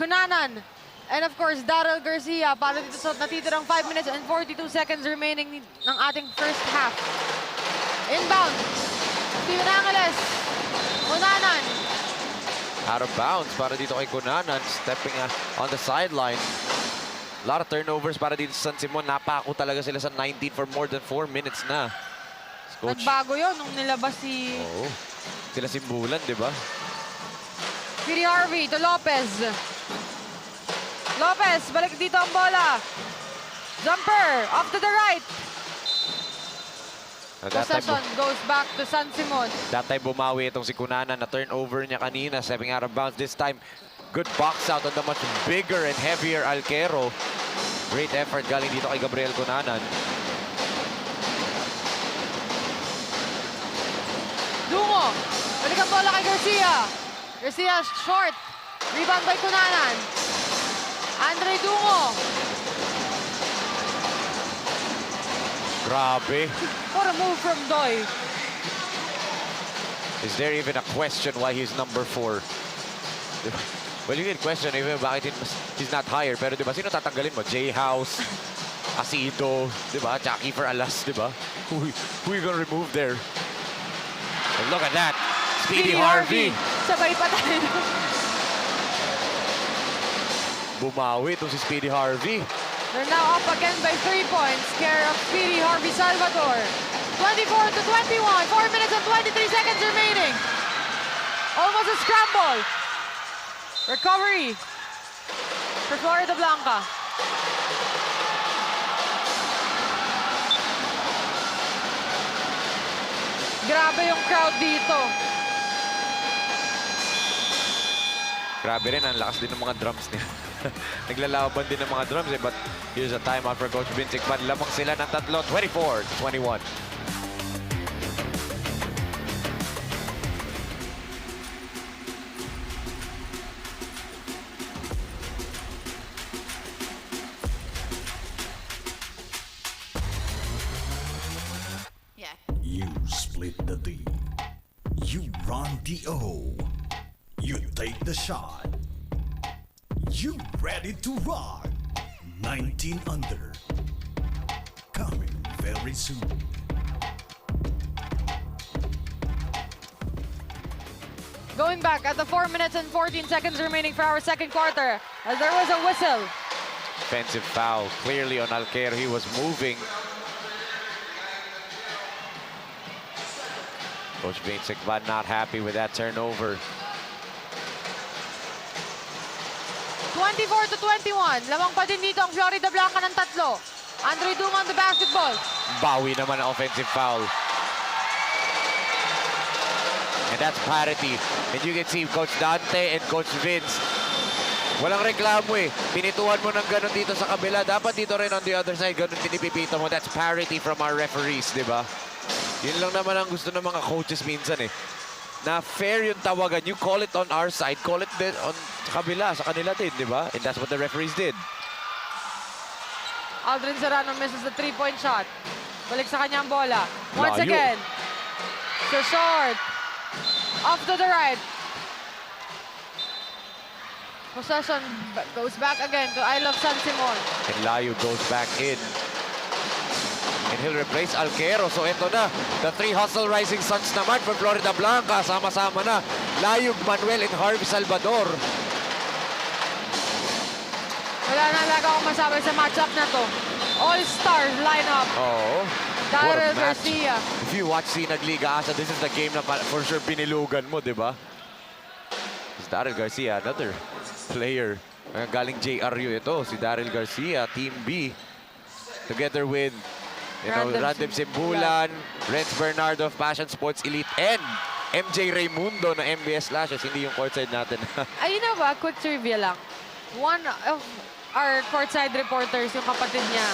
Cunanan, and of course, Daryl Garcia para dito sa natitirang 5 minutes and 42 seconds remaining ng ating first half. Inbound, Steven Angeles, Cunanan. Out of bounds para dito kay Cunanan, stepping on the sideline. A lot of turnovers para dito sa San Simon. Napako talaga sila sa 19 for more than 4 minutes na. Coach. Nagbago yun nung nilabas si... Oo. Sila simbulan, di ba? Speedy Harvey to Lopez. Lopez, balik dito ang bola. Jumper, off to the right. Possession goes back to San Simon. That time bumawi itong si Cunanan na turnover niya kanina, stepping out of bounds. This time, good box out on the much bigger and heavier Alquero. Great effort galing dito kay Gabriel Cunanan. Dungo, balik ang bola kay Garcia. Garcia short. Rebound by Cunanan. Andre Dungo. Grabe. What a move from Doy. Is there even a question why he's #4? Well, you can question even bakit he's not higher. Pero di ba, sino tatanggalin mo? J-House, Asido, di ba? Jackie for Alas, di ba? Who you gonna remove there? And look at that. Speedy Harvey. Sabay pa tayo. Bumawi itong si Speedy Harvey. They're now up again by 3 points. Care of Speedy Harvey Salvador. 24-21. 4 minutes and 23 seconds remaining. Almost a scramble. Recovery for Florida Blanca. Grabe yung crowd dito. Grabe rin, ang lakas din ng mga drums niya. Naglalaban din ng mga drums eh, but here's a timeout for Coach Vincent Pan. Lamang sila ng 3, 24-21. You split the D. You run the O. You take the shot. You ready to rock. 19 under. Coming very soon. Going back at the 4 minutes and 14 seconds remaining for our second quarter, as there was a whistle. Offensive foul clearly on Alquero. He was moving. Coach Vincent Pan not happy with that turnover. 24-21. Lamang pa din dito ang Florida Blanca ng 3. Andre Dungo on the basketball. Bawi naman ang offensive foul. And that's parity. And you can see Coach Dante and Coach Vince. Walang reklamo eh. Pinituan mo ng ganun dito sa kabila. Dapat dito rin on the other side. Ganun pinipipito mo. That's parity from our referees, di ba? Yun lang naman ang gusto ng mga coaches minsan eh. Na fair yung tawagan. You call it on our side, call it on sa kabila, sa kanila din, di ba? And that's what the referees did. Aldrin Serrano misses the 3-point shot. Balik sa kanyang bola. Once Layo. again. So short. Off to the right. Possession goes back again to I Love San Simon. And Layo goes back in. And he'll replace Alquero. So ito na, the 3 hustle rising suns naman from Florida Blanca. Sama-sama na. Layug, Manuel, and Harvey Salvador. Wala na talaga akong masabi sa matchup na to. All-star lineup. Oh, Daryl Garcia. If you watch Sinag Liga Asa, this is the game na for sure binilugan mo, di ba? Daryl Garcia, another player. Galing JRU ito, si Daryl Garcia, Team B. Together with Random Simbulan, Renz Bernardo of Passion Sports Elite, and MJ Raimundo na MBS Lashes. Hindi yung courtside natin. Ayun na ba, quick trivia lang. One of our courtside reporters, yung kapatid niya,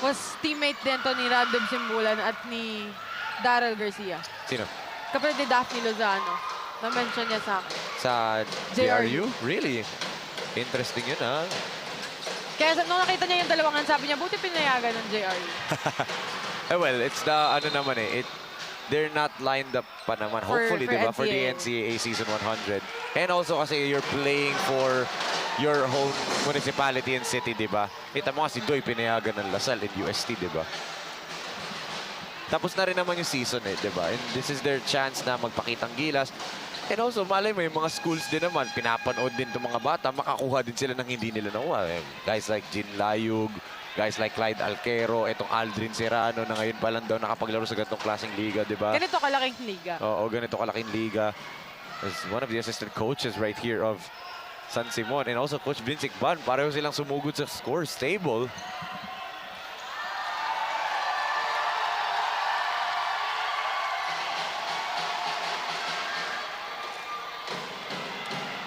was teammate din to ni Random Simbulan at ni Daryl Garcia. Sino? Kapatid ni Daphne Lozano. Na-mention niya sa akin. Sa JRU? Really? Interesting yun, ha? Kaya nung nakita niya yung dalawang sabi niya, buti pinayagan ng JRU. Well, it's the, naman eh, they're not lined up pa naman. Hopefully, di ba? For the NCAA Season 100. And also kasi you're playing for your home municipality and city, di ba? Kita mo nga si Doy pinayagan ng Lasal in UST, di ba? Tapos na rin naman yung season eh, di ba? And this is their chance na magpakitang gilas. And also, malay mo, yung mga schools din naman, pinapanood din itong mga bata, makakuha din sila ng hindi nila nakuha. Guys like Jin Layug, guys like Clyde Alquero, itong Aldrin Serrano na ngayon pa lang daw nakapaglaro sa ganitong klaseng liga, di ba? Ganito kalaking liga. Oo, ganito kalaking liga. As one of the assistant coaches right here of San Simon. And also Coach Vincent Ban, pareho silang sumugod sa score. Stable.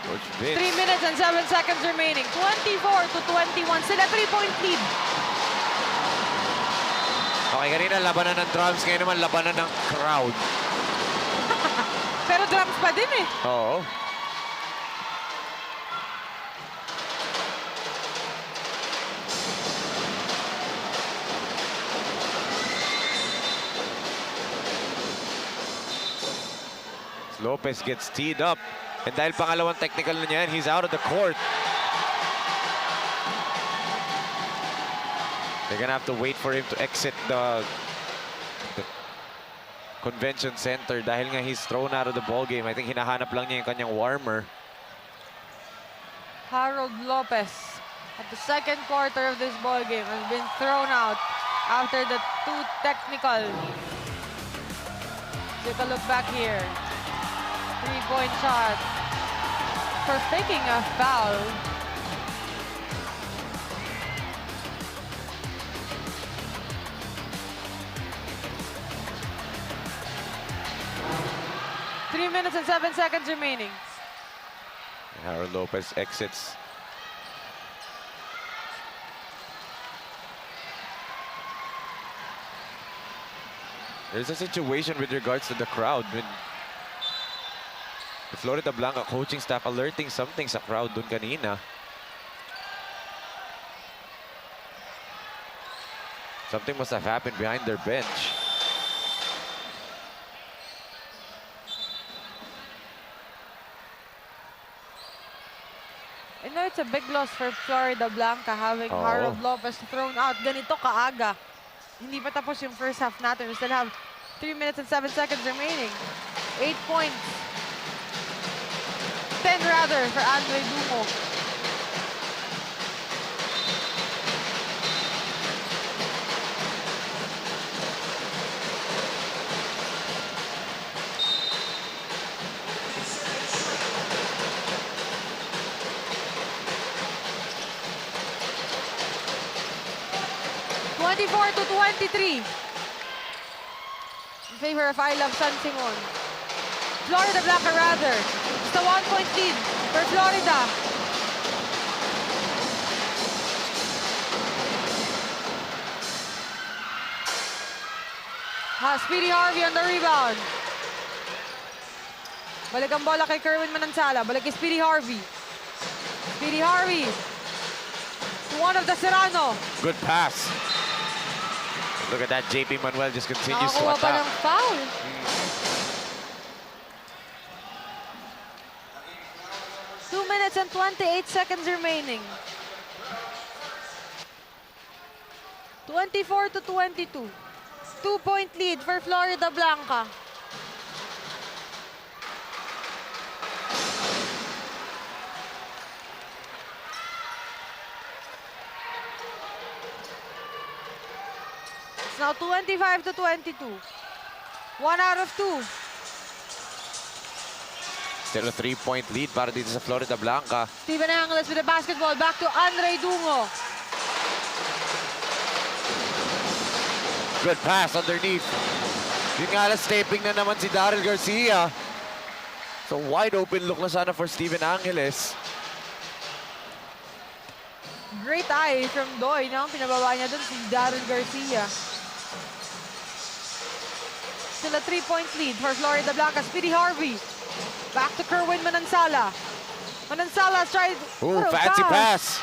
Coach Vince. 3 minutes and 7 seconds remaining. 24-21. Sila 3-point lead. Okay, kanina labanan ng drums. Ngayon naman labanan ng crowd. Pero drums pa din eh. Oo. Lopez gets teed up. And dahil pangalawang technical na niyan, he's out of the court. They're gonna have to wait for him to exit the convention center dahil nga he's thrown out of the ball game. I think hinahanap lang niya yung kanyang warmer. Harold Lopez at the second quarter of this ball game has been thrown out after the 2 technical. Take a look back here. 3-point shot for faking a foul. Three minutes and 7 seconds remaining. Harold Lopez exits. There's a situation with regards to the crowd. With the Florida Blanca coaching staff alerting something sa crowd dun kanina. Something must have happened behind their bench. I know it's a big loss for Florida Blanca having Harold Lopez thrown out ganito kaaga. Hindi pa tapos yung first half natin. We still have 3 minutes and 7 seconds remaining. 8 points. 10 rather for Andre Dumo. To 23 in favor of I Love San Simon. Florida Blanca rather. It's a 1-point lead for Florida. Speedy Harvey on the rebound. Balik ang bola kay Kerwin Manansala. Balik kay Speedy Harvey. Speedy Harvey. One of the Serrano. Good pass. Look at that, JP Manuel just continues to Nakakuha pa attack. ng foul. 2 minutes and 28 seconds remaining. 24-22. 2-point lead for Florida Blanca. It's now 25-22. 1 out of 2. Still a 3-point lead para dito sa Florida Blanca. Steven Angeles with the basketball. Back to Andre Dungo. Good pass underneath. Yun nga lang, stepping na naman si Daryl Garcia. So wide open look na sana for Steven Angeles. Great eye from Doy, no? Pinababa niya dun si Daryl Garcia. Still a 3-point lead for Florida Blanca. Speedy Harvey. Back to Kerwin Manansala. Manansala tried... Ooh, what a fancy pass.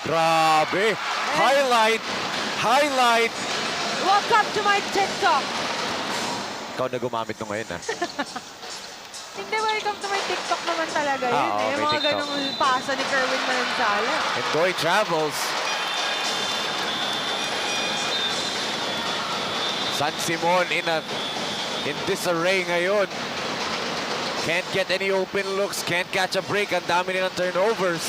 Grabe. Highlight. Highlight. Welcome to my TikTok. Ikaw na gumamit nung ngayon, ha? Hindi, welcome to my TikTok naman talaga yun. Oo, Yung may mga TikTok. ganong pasa ni Kerwin Manansala. And Doy travels. San Simon in disarray ngayon. Can't get any open looks, can't catch a break. Ang dami nilang turnovers.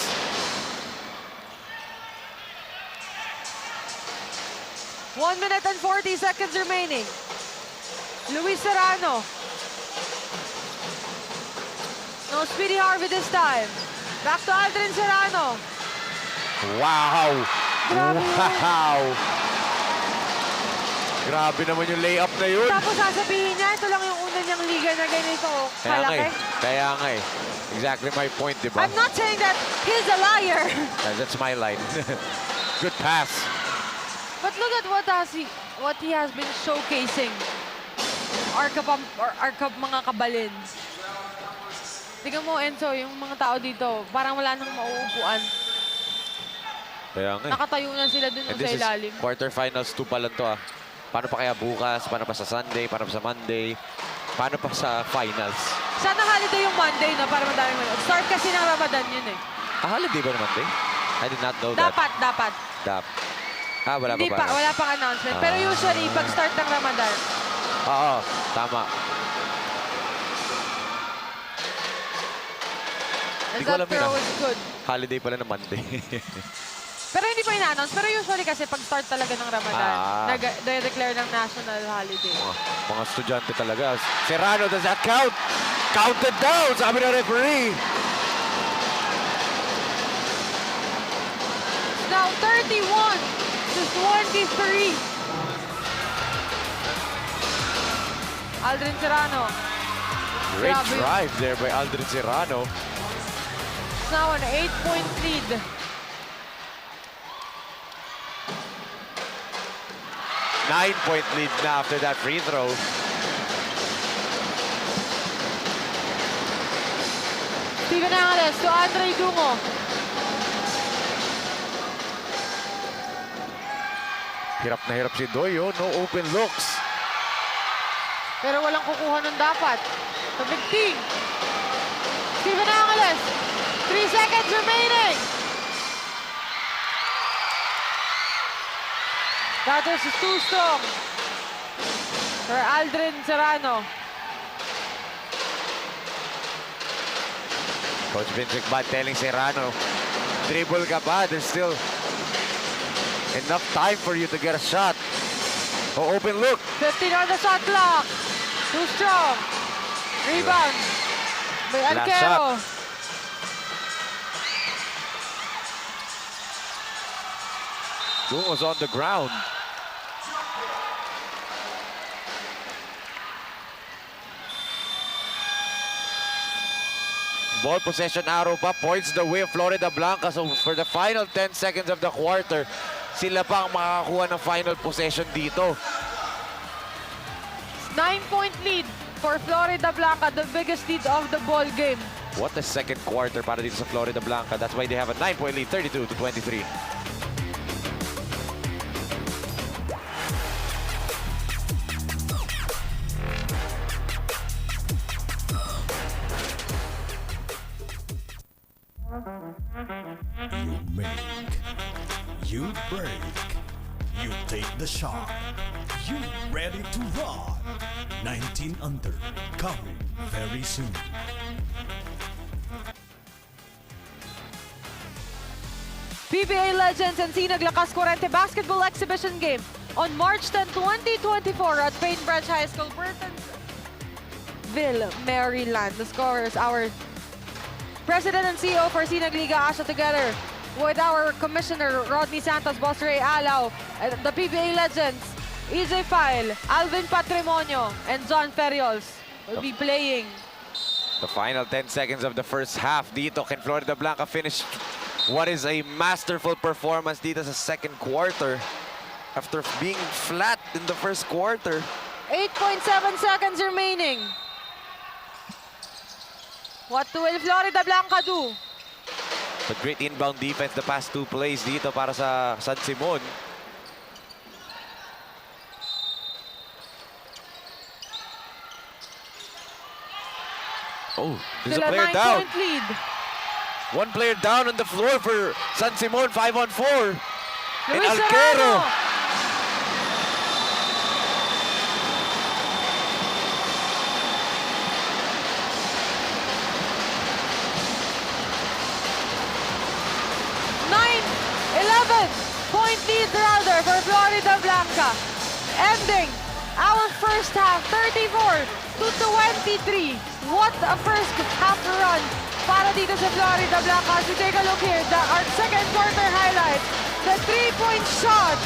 One minute and 40 seconds remaining. Luis Serrano. No Speedy Harvey this time. Back to Aldrin Serrano. Wow! Grabe yun. Wow! Grabe naman yung layup na yun. Tapos sasabihin niya, ito lang yung una niyang liga na ganito. Kalaki. Kaya nga eh. Exactly my point, di ba? I'm not saying that he's a liar. That's my line. Good pass. But look at what he has been showcasing. Arka mga kabalin. Tingnan mo, Enzo, yung mga tao dito, parang wala nang mauupuan. Kaya nga eh. Nakatayo na sila dun And sa this is ilalim. quarterfinals 2 pa lang to ah. Paano pa kaya bukas? Paano pa sa Sunday? Paano pa sa Monday? Paano pa sa finals? Sana holiday yung Monday, no? Para madaming manood. Start kasi ng Ramadan yun eh. Holiday ba na Monday? I did not know that. Dapat. Wala Hindi pa ba? wala pang announcement. Pero usually, pag start ng Ramadan, Oo, tama. and Hindi ko that alam yun, throw ah. is good. Holiday pala na Monday. Pero hindi pa in-announce. Pero usually kasi pag start talaga ng Ramadan, nag-declare ng national holiday. Mga estudyante talaga. Serrano, does that count? Counted down, sabi ng referee. Now 31 to 23. Aldrin Serrano. Great Grabe. drive there by Aldrin Serrano. It's now an 8-point lead. Nine-point lead na after that free throw. Steven Angeles to Andre Dungo. Hirap na hirap si Doyo. No open looks. Pero walang kukuha ng dapat. The big team. Steven Angeles. 3 seconds remaining. That is too strong for Aldrin Serrano. Coach Vince McMahon telling Serrano, dribble ka pa. There's still enough time for you to get a shot. Oh, open look. 15 on the shot clock. Too strong. Rebound by Last Arquero. Doom was on the ground. Ball possession arrow pa, points the way of Florida Blanca. So for the final 10 seconds of the quarter, sila pa ang makakakuha ng final possession dito. 9-point lead for Florida Blanca, the biggest lead of the ball game. What a second quarter para dito sa Florida Blanca. That's why they have a 9-point lead, 32 to 23. You make, you break, you take the shot, you ready to rock. 19 under, coming very soon. PBA Legends and Sinag Lakas Corrente Basketball Exhibition Game on March 10, 2024 at Paint Branch High School, Burtonsville, Maryland. The scorers, our President and CEO for Sinag Liga Asia together with our Commissioner Rodney Santos, Boss Ray Alao, and the PBA legends, EJ File, Alvin Patrimonio, and John Ferriols will be playing. The final 10 seconds of the first half dito. Can Florida Blanca finish what is a masterful performance dito sa second quarter after being flat in the first quarter? 8.7 seconds remaining. What will Florida Blanca do? The great inbound defense the past two plays dito para sa San Simon. Oh, there's Still a a player down. 9-point lead. One player down on the floor for San Simon, 5-on-4. And Luis Alquero. Serrano. Point lead rather for Florida Blanca. Ending our first half 34-23. What a first half run para dito sa Florida Blanca. As we take a look here, our second quarter highlights. The three-point shot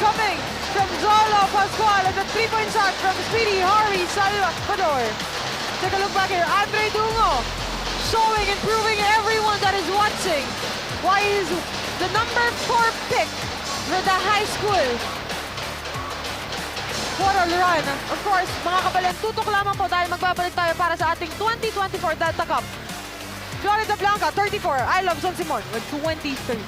coming from Zolo Pascual and the three-point shot from Speedy Hari Salvador. Take a look back here. Andre Dungo showing and proving everyone that is watching why he's the number 4 pick for the high school. What a run. Of course, mga kabalan, tutok lamang po dahil magbabalik tayo para sa ating 2024 Delta Cup. Florida Blanca, 34. I love San Simon with 23.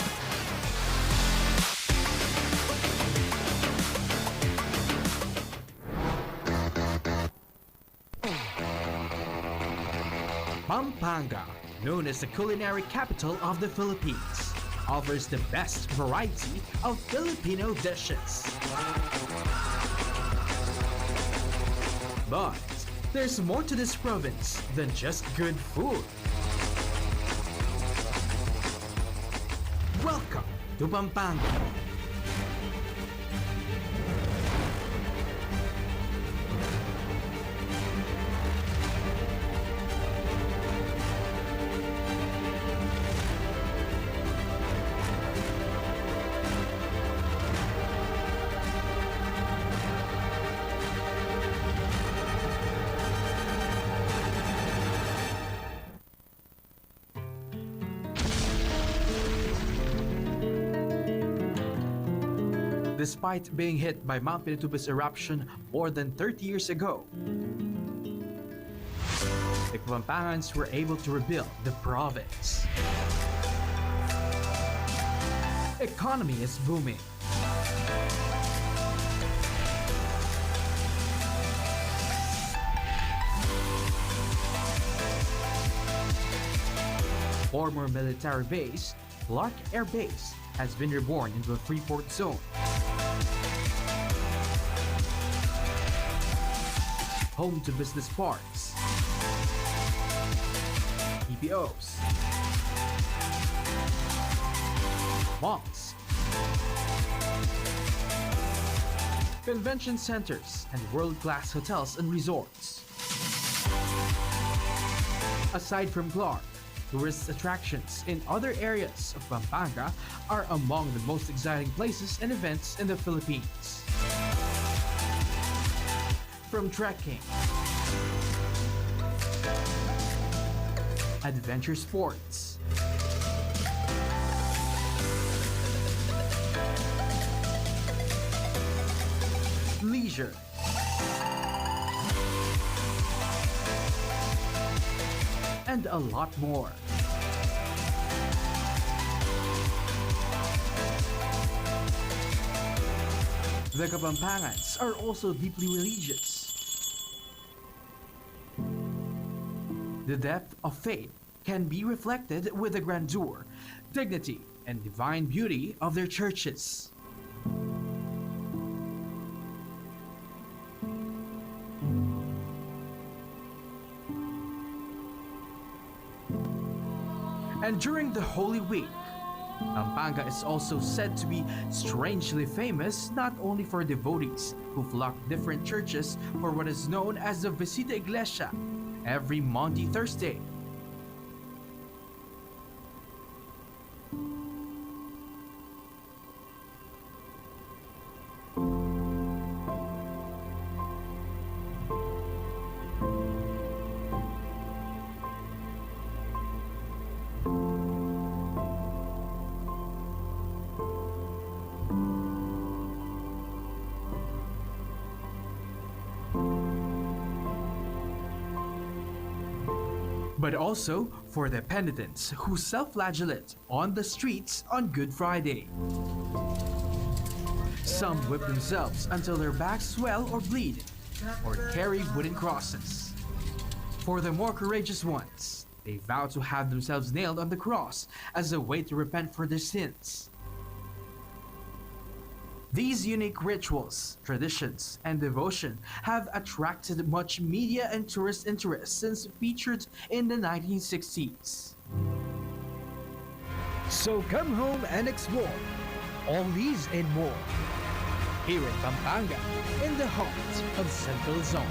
Pampanga, known as the culinary capital of the Philippines, offers the best variety of Filipino dishes. But there's more to this province than just good food. Welcome to Pampanga. Despite being hit by Mount Pinatubo's eruption more than 30 years ago, the Pampangans were able to rebuild the province. Economy is booming. Former military base, Clark Air Base, has been reborn into a Freeport zone. Home to business parks, EPOs, malls, convention centers, and world-class hotels and resorts. Aside from Clark, tourist attractions in other areas of Pampanga are among the most exciting places and events in the Philippines. From trekking, adventure sports, leisure, and a lot more. The Kapampangans are also deeply religious. The depth of faith can be reflected with the grandeur, dignity, and divine beauty of their churches. And during the Holy Week, Pampanga is also said to be strangely famous not only for devotees who flock different churches for what is known as the Visita Iglesia every Maundy Thursday, but also for the penitents who self-flagellate on the streets on Good Friday. Some whip themselves until their backs swell or bleed, or carry wooden crosses. For the more courageous ones, they vow to have themselves nailed on the cross as a way to repent for their sins. These unique rituals, traditions, and devotion have attracted much media and tourist interest since featured in the 1960s. So come home and explore all these and more here in Pampanga, in the heart of Central Zone.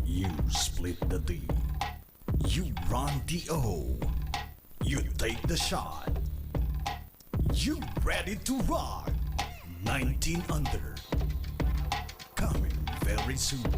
You split the D. You run the O. You take the shot. You ready to rock. 19 under. Coming very soon.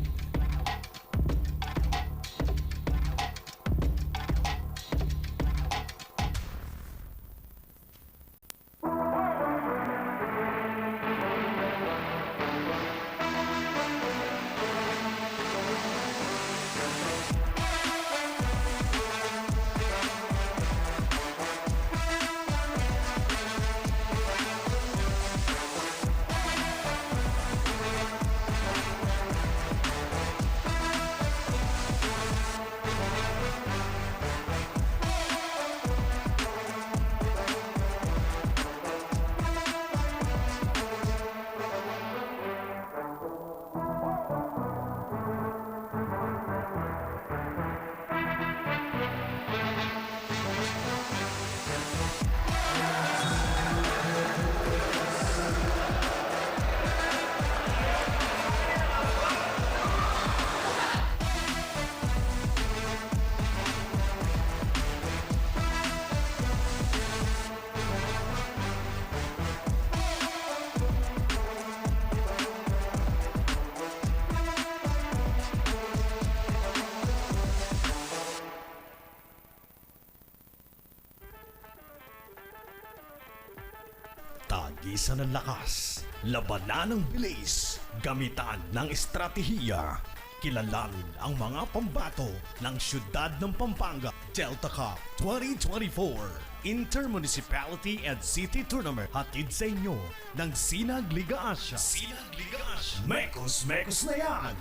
Tagisan ng lakas, labanan ng bilis, gamitan ng estratehiya. Kilalanin ang mga pambato ng siyudad ng Pampanga Delta Cup 2024 Intermunicipality and City Tournament. Hatid sa inyo ng Sinag Liga Asia. Sinag Liga Asia. Mekos na yan!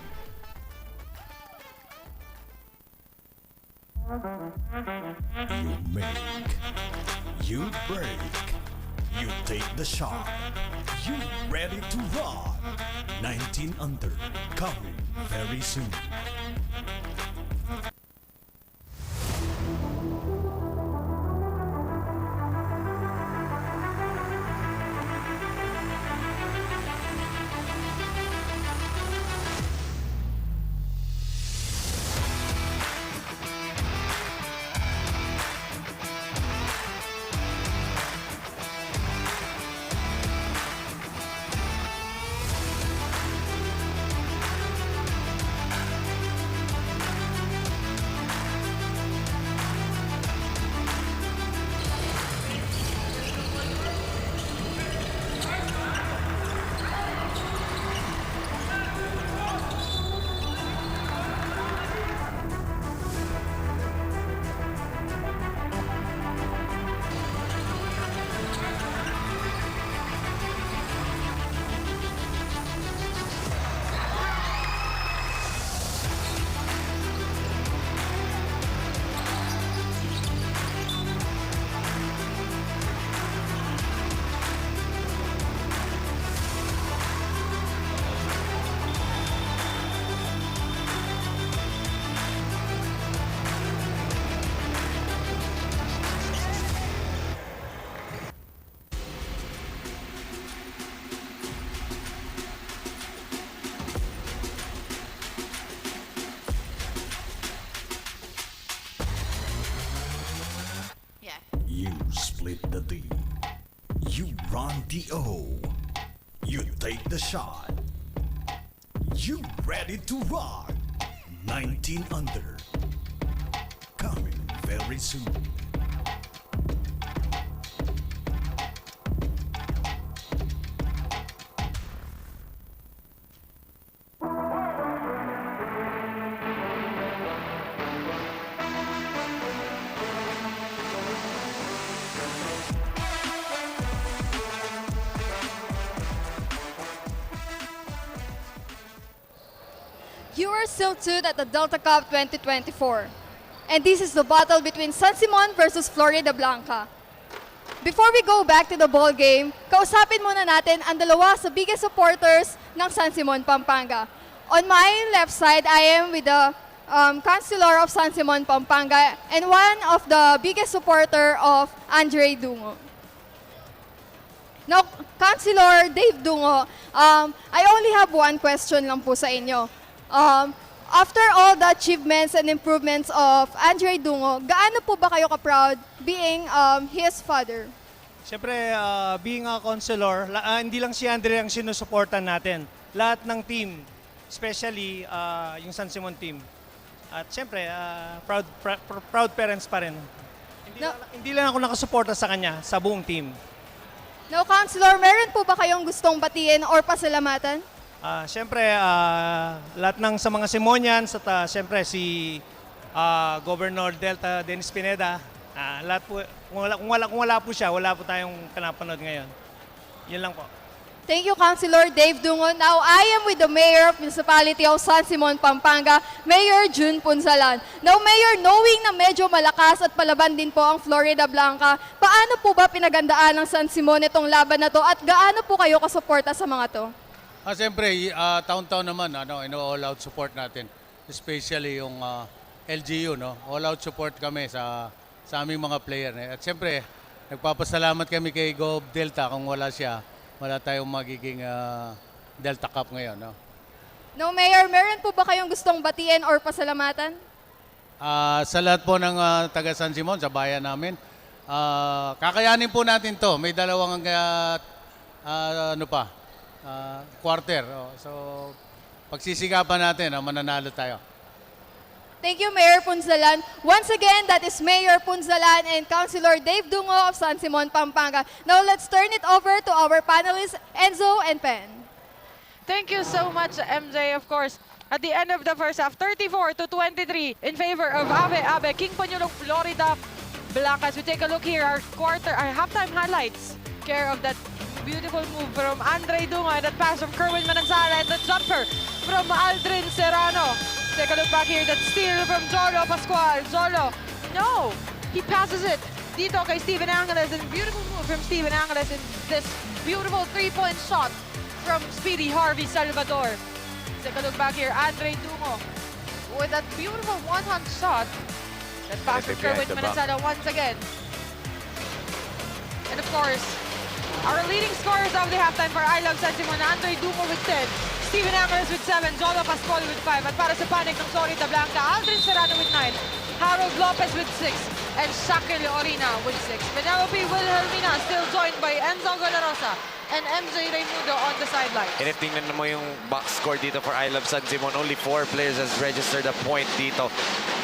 You make, you break, you take the shot. You ready to rock? 19 under, coming very soon. split the D. You run the O. You take the shot. You ready to rock. 19 under. Coming very soon. You are still tuned at the Delta Cup 2024. And this is the battle between San Simon versus Florida Blanca. Before we go back to the ball game, kausapin muna natin ang dalawa sa biggest supporters ng San Simon, Pampanga. On my left side, I am with the Councilor of San Simon, Pampanga, and one of the biggest supporter of Andre Dungo. Now, Councilor Dave Dungo, I only have one question lang po sa inyo. After all the achievements and improvements of Andre Dungo, gaano po ba kayo ka-proud being his father? Siyempre, being a counselor, hindi lang si Andre ang sinusuportan natin. Lahat ng team, especially yung San Simon team. At siyempre, proud parents pa rin. Hindi lang ako nakasuporta sa kanya, sa buong team. Now, Councilor, meron po ba kayong gustong batiin or pasalamatan? Siyempre, lahat ng sa mga Simonians at siyempre si Governor Delta Dennis Pineda, lahat po, kung wala po siya, wala po tayong pinapanood ngayon. Yun lang po. Thank you, Councilor Dave Dungo. Now, I am with the Mayor of Municipality of San Simon, Pampanga, Mayor June Punsalan. Now, Mayor, knowing na medyo malakas at palaban din po ang Florida Blanca, paano po ba pinagandaan ng San Simon itong laban na to at gaano po kayo kasuporta sa mga to? Siyempre, taon-taon naman, all-out support natin. Especially yung LGU, no? All-out support kami sa aming mga player. At siyempre, nagpapasalamat kami kay Gov Delta. Kung wala siya, wala tayong magiging Delta Cup ngayon, no? No, Mayor, meron po ba kayong gustong batiin or pasalamatan? Sa lahat po ng taga San Simon, sa bayan namin, kakayanin po natin to. May dalawang quarter. So, pagsisikapan natin, mananalo tayo. Thank you, Mayor Punsalan. Once again, that is Mayor Punsalan and Councilor Dave Dungo of San Simon, Pampanga. Now, let's turn it over to our panelists, Enzo and Pen. Thank you so much, MJ. Of course, at the end of the first half, 34-23 in favor of ABE ABE, King Panyulong, Florida Blanca. As we take a look here, our halftime highlights, care of that beautiful move from Andre Dungo and that pass from Kerwin Manansala and the jumper from Aldrin Serrano. Take a look back here, that steal from Jolo Pascual. Jolo, no, he passes it dito kay Steven Angeles, and beautiful move from Steven Angeles in this beautiful three-point shot from Speedy Harvey Salvador. Take a look back here, Andre Dungo with that beautiful one-hand shot. That pass from Kerwin Manansala once again. And of course, our leading scorers of the halftime for I Love San Simon, Andre Dungo with 10, Steven Angeles with 7, Jolo Pascual with 5, at para sa Panic ng Florida Blanca, Aldrin Serrano with 9, Harold Lopez with 6, and Shakil Orina with 6. Penelope Wilhelmina still joined by Enzo Golarosa and MJ Raimundo on the sideline. And if tingnan mo yung box score dito for I Love San Simon, only 4 players has registered a point dito.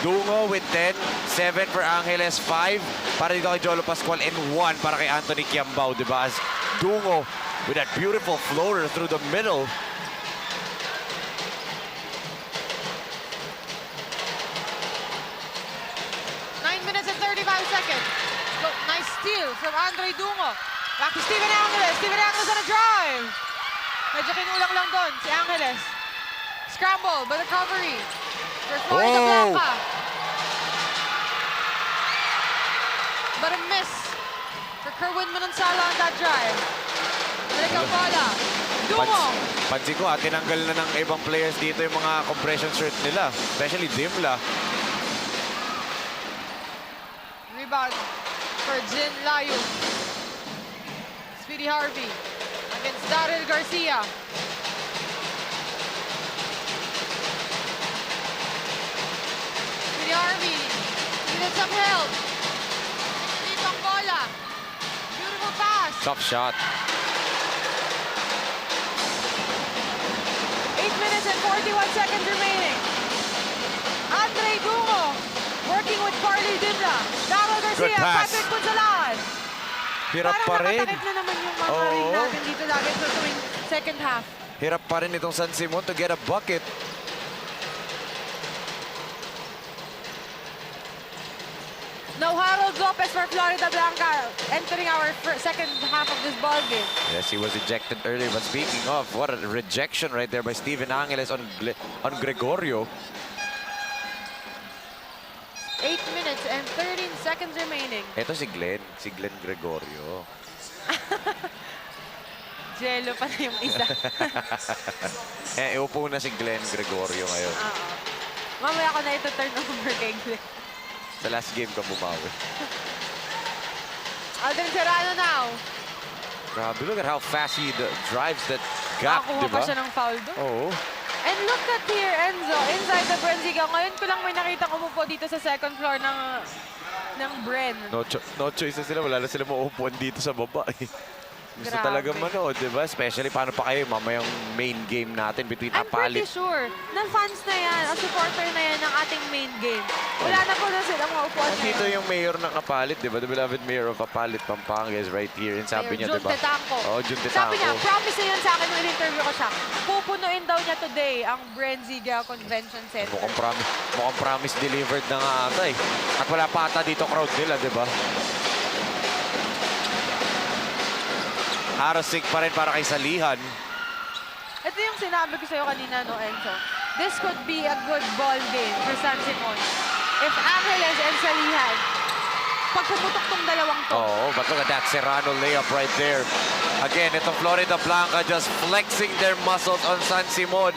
Dungo with 10, 7 for Angeles, 5 para dito kay Jolo Pascual, and 1 para kay Anthony Kiambao, diba? As Dungo with that beautiful floater through the middle. Nice steal from Andre Dungo. Back to Steven Angeles. Steven Angeles on a drive. Medyo kinulang lang doon si Angeles. Scramble, but recovery for Florida Blanca. But a miss for Kerwin Manansala on that drive. Balik ang bola. Dungo. Pansin ko, tinanggal na ng ibang players dito yung mga compression shirt nila. Especially Dimla. Rebound for Jin Layu. Speedy Harvey against Daryl Garcia. Speedy Harvey needed some help. Dito ang bola. Tough shot. 8 minutes and 41 seconds remaining. Andre Dungo working with Carly Dimla. Daryl Good Garcia, pass. Patrick Punsalan. Hirap pa rin. Parang nakatakip na naman yung mga Oo. ring natin dito lagi sa tuwing second half. Hirap pa rin itong San Simon to get a bucket. Now Harold Lopez for Florida Blanca entering our second half of this ball game. Yes, he was ejected earlier. But speaking of, what a rejection right there by Steven Angeles on Gregorio. 8 minutes and 13 seconds remaining. Ito si Glenn Gregorio. Jello pa na yung isa. Iupo na si Glenn Gregorio ngayon. Mamaya ako na ito turn over kay Glenn. Sa last game ka bumawi. Alden Serrano now. Grabe, look at how fast he drives that gap, Nakakuha di pa ba? siya ng foul doon. Oo. And look at here, Enzo, inside the Bren Ziga. Ngayon ko lang may nakita umupo dito sa second floor ng Bren. No choice na sila. Wala na sila mauupuan dito sa baba. Gusto Grabe. talaga manood, di ba? Especially paano pa kayo mamayang main game natin between I'm pretty Apalit. sure na fans na yan, a supporter na yan ng ating main game. Wala na po na sila maupuan Dito ngayon. yung mayor ng Apalit, di ba? The beloved mayor of Apalit, Pampanga is right here. And sabi niya, di ba? Jun Tetanco. Oh, Jun Sabi niya, Tetanco. promise na yun sa akin nung in-interview ko siya. Pupunuin daw niya today ang Bren Ziga Convention Center. Mukhang promise delivered na nga ata eh. At wala pa ata dito crowd nila, di ba? Harasik pa rin para kay Salihan. Ito yung sinabi ko sa'yo kanina, no, Enzo. This could be a good ball game for San Simon. If Angeles and Salihan, pag pumutok tong dalawang to. Oh, but look at that Serrano layup right there. Again, ito Florida Blanca just flexing their muscles on San Simon.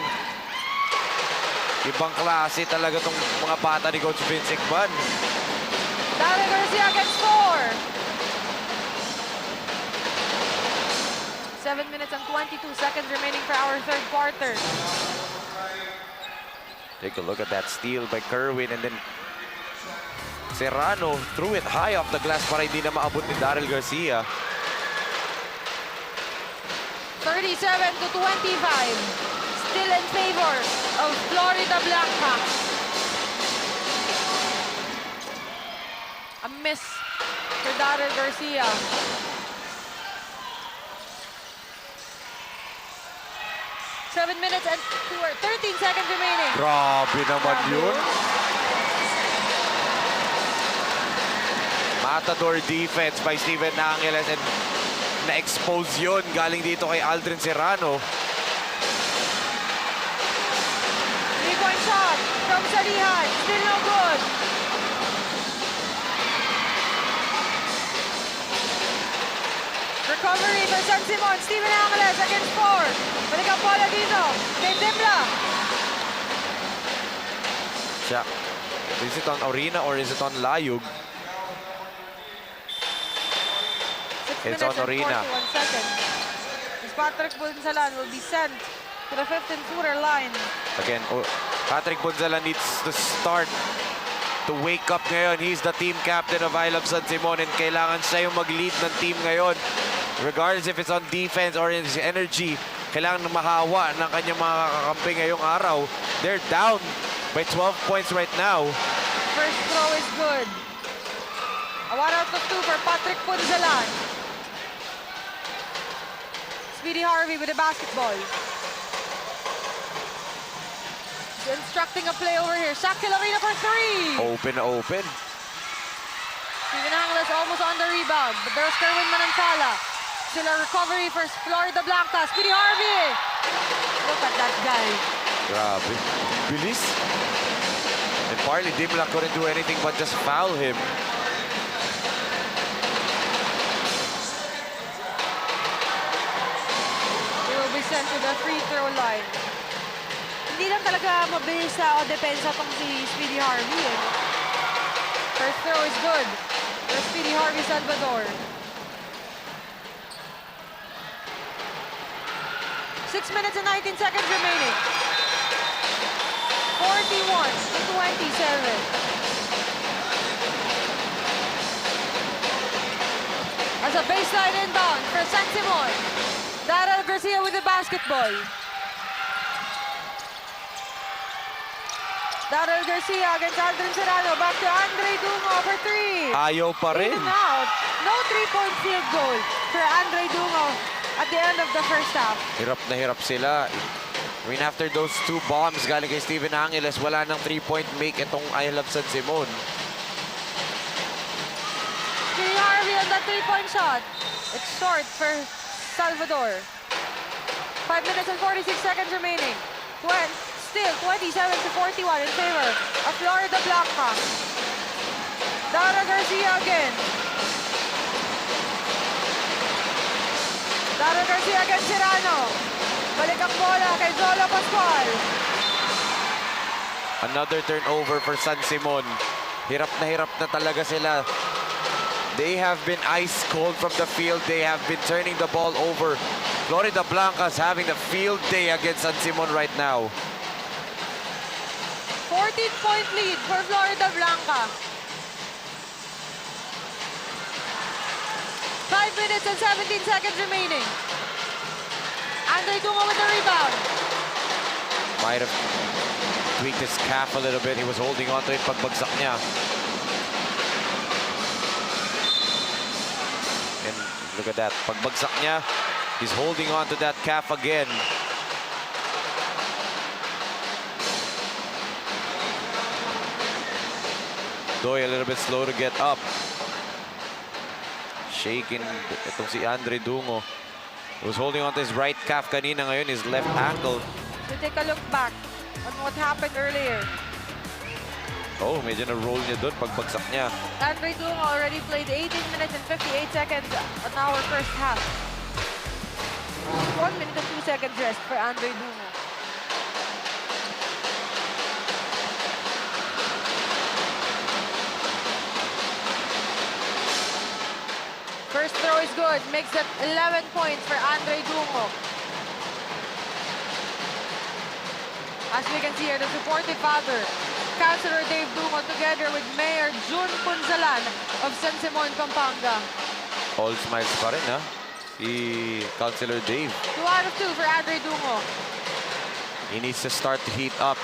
Ibang klase talaga tong mga bata ni Coach Vince Ickman. Daryl Garcia gets 4. 7 minutes and 22 seconds remaining for our third quarter. Take a look at that steal by Kerwin and then Serrano threw it high off the glass para hindi na maabot ni Daryl Garcia. 37 to 25. Still in favor of Florida Blanca. A miss for Daryl Garcia. 7 minutes and 13 seconds remaining. Grabe naman yun. Matador defense by Steven Angeles and na-expose yun galing dito kay Aldrin Serrano. 3-point shot from Salihan. Still no good. Recovery for San Simon. Steven Angeles against 4. Balik ang bola dito. Kay Dimla. Siya. Is it on Orina or is it on Layug? 6 It's on minutes and Orina. 41 seconds. As Patrick Bunsalan will be sent to the 15th footer line. Again, Patrick Bunzala needs to start to wake up ngayon. He's the team captain of I Love San Simon and kailangan siya yung mag-lead ng team ngayon. Regardless if it's on defense or in his energy, kailangan mahawa ng kanyang mga kakampi ngayong araw. They're down by 12 points right now. First throw is good. A 1 out of 2 for Patrick Bunzalan. Speedy Harvey with the basketball. He's instructing a play over here. Shaquille Arena for 3. Open. Steven Angeles almost on the rebound, but there's Kerwin Manansala. Still a recovery for Florida Blanca. Speedy Harvey. Look at that guy. Grabe. Bilis. And Parley Dimla couldn't do anything but just foul him. He will be sent to the free throw line. Hindi lang talaga mabilis sa depensa tong si Speedy Harvey. First throw is good for Speedy Harvey Salvador. 6 minutes and 19 seconds remaining. 41 to 27. A As a baseline inbound for San Simon. Daryl Garcia with the basketball. Daryl Garcia against Aldrin Serrano. Back to Andre Dungo for three. Ayaw pa rin. In and out. No three-point field goal for Andre Dungo at the end of the first half. Hirap na hirap sila. I mean, after those two bombs galing kay Steven Angeles, wala nang three-point make itong I Love San Simon. King Harvey on that three-point shot. It's short for Salvador. 5 minutes and 46 seconds remaining. Still 27-41 in favor of Florida Blanca. Dara Garcia again. Dara Garcia against Serrano. Balik ang bola kay Zola Pascual. Another turnover for San Simon. Hirap na talaga sila. They have been ice cold from the field. They have been turning the ball over. Florida Blanca's having a field day against San Simon right now. 14-point lead for Florida Blanca. 5 minutes and 17 seconds remaining. Andre Dungo with the rebound. Might have tweaked his calf a little bit. He was holding on to it pagbagsak niya. And look at that. Pagbagsak niya, he's holding on to that calf again. Doy a little bit slow to get up. Shaking itong si Andre Dungo. He was holding on to his right calf kanina, ngayon his left ankle. We take a look back on what happened earlier. Oh, medyo na-roll niya doon pagbagsak niya. Andre Dungo already played 18 minutes and 58 seconds on our first half. 1 minute and 2 seconds rest for Andre Dungo. First throw is good. Makes it 11 points for Andre Dungo. As we can see here, the supportive father, Councilor Dave Dungo, together with Mayor June Punzalan of San Simon, Pampanga. All smiles pa rin, ha? Si Councilor Dave. 2 out of 2 for Andre Dungo. He needs to start to heat up.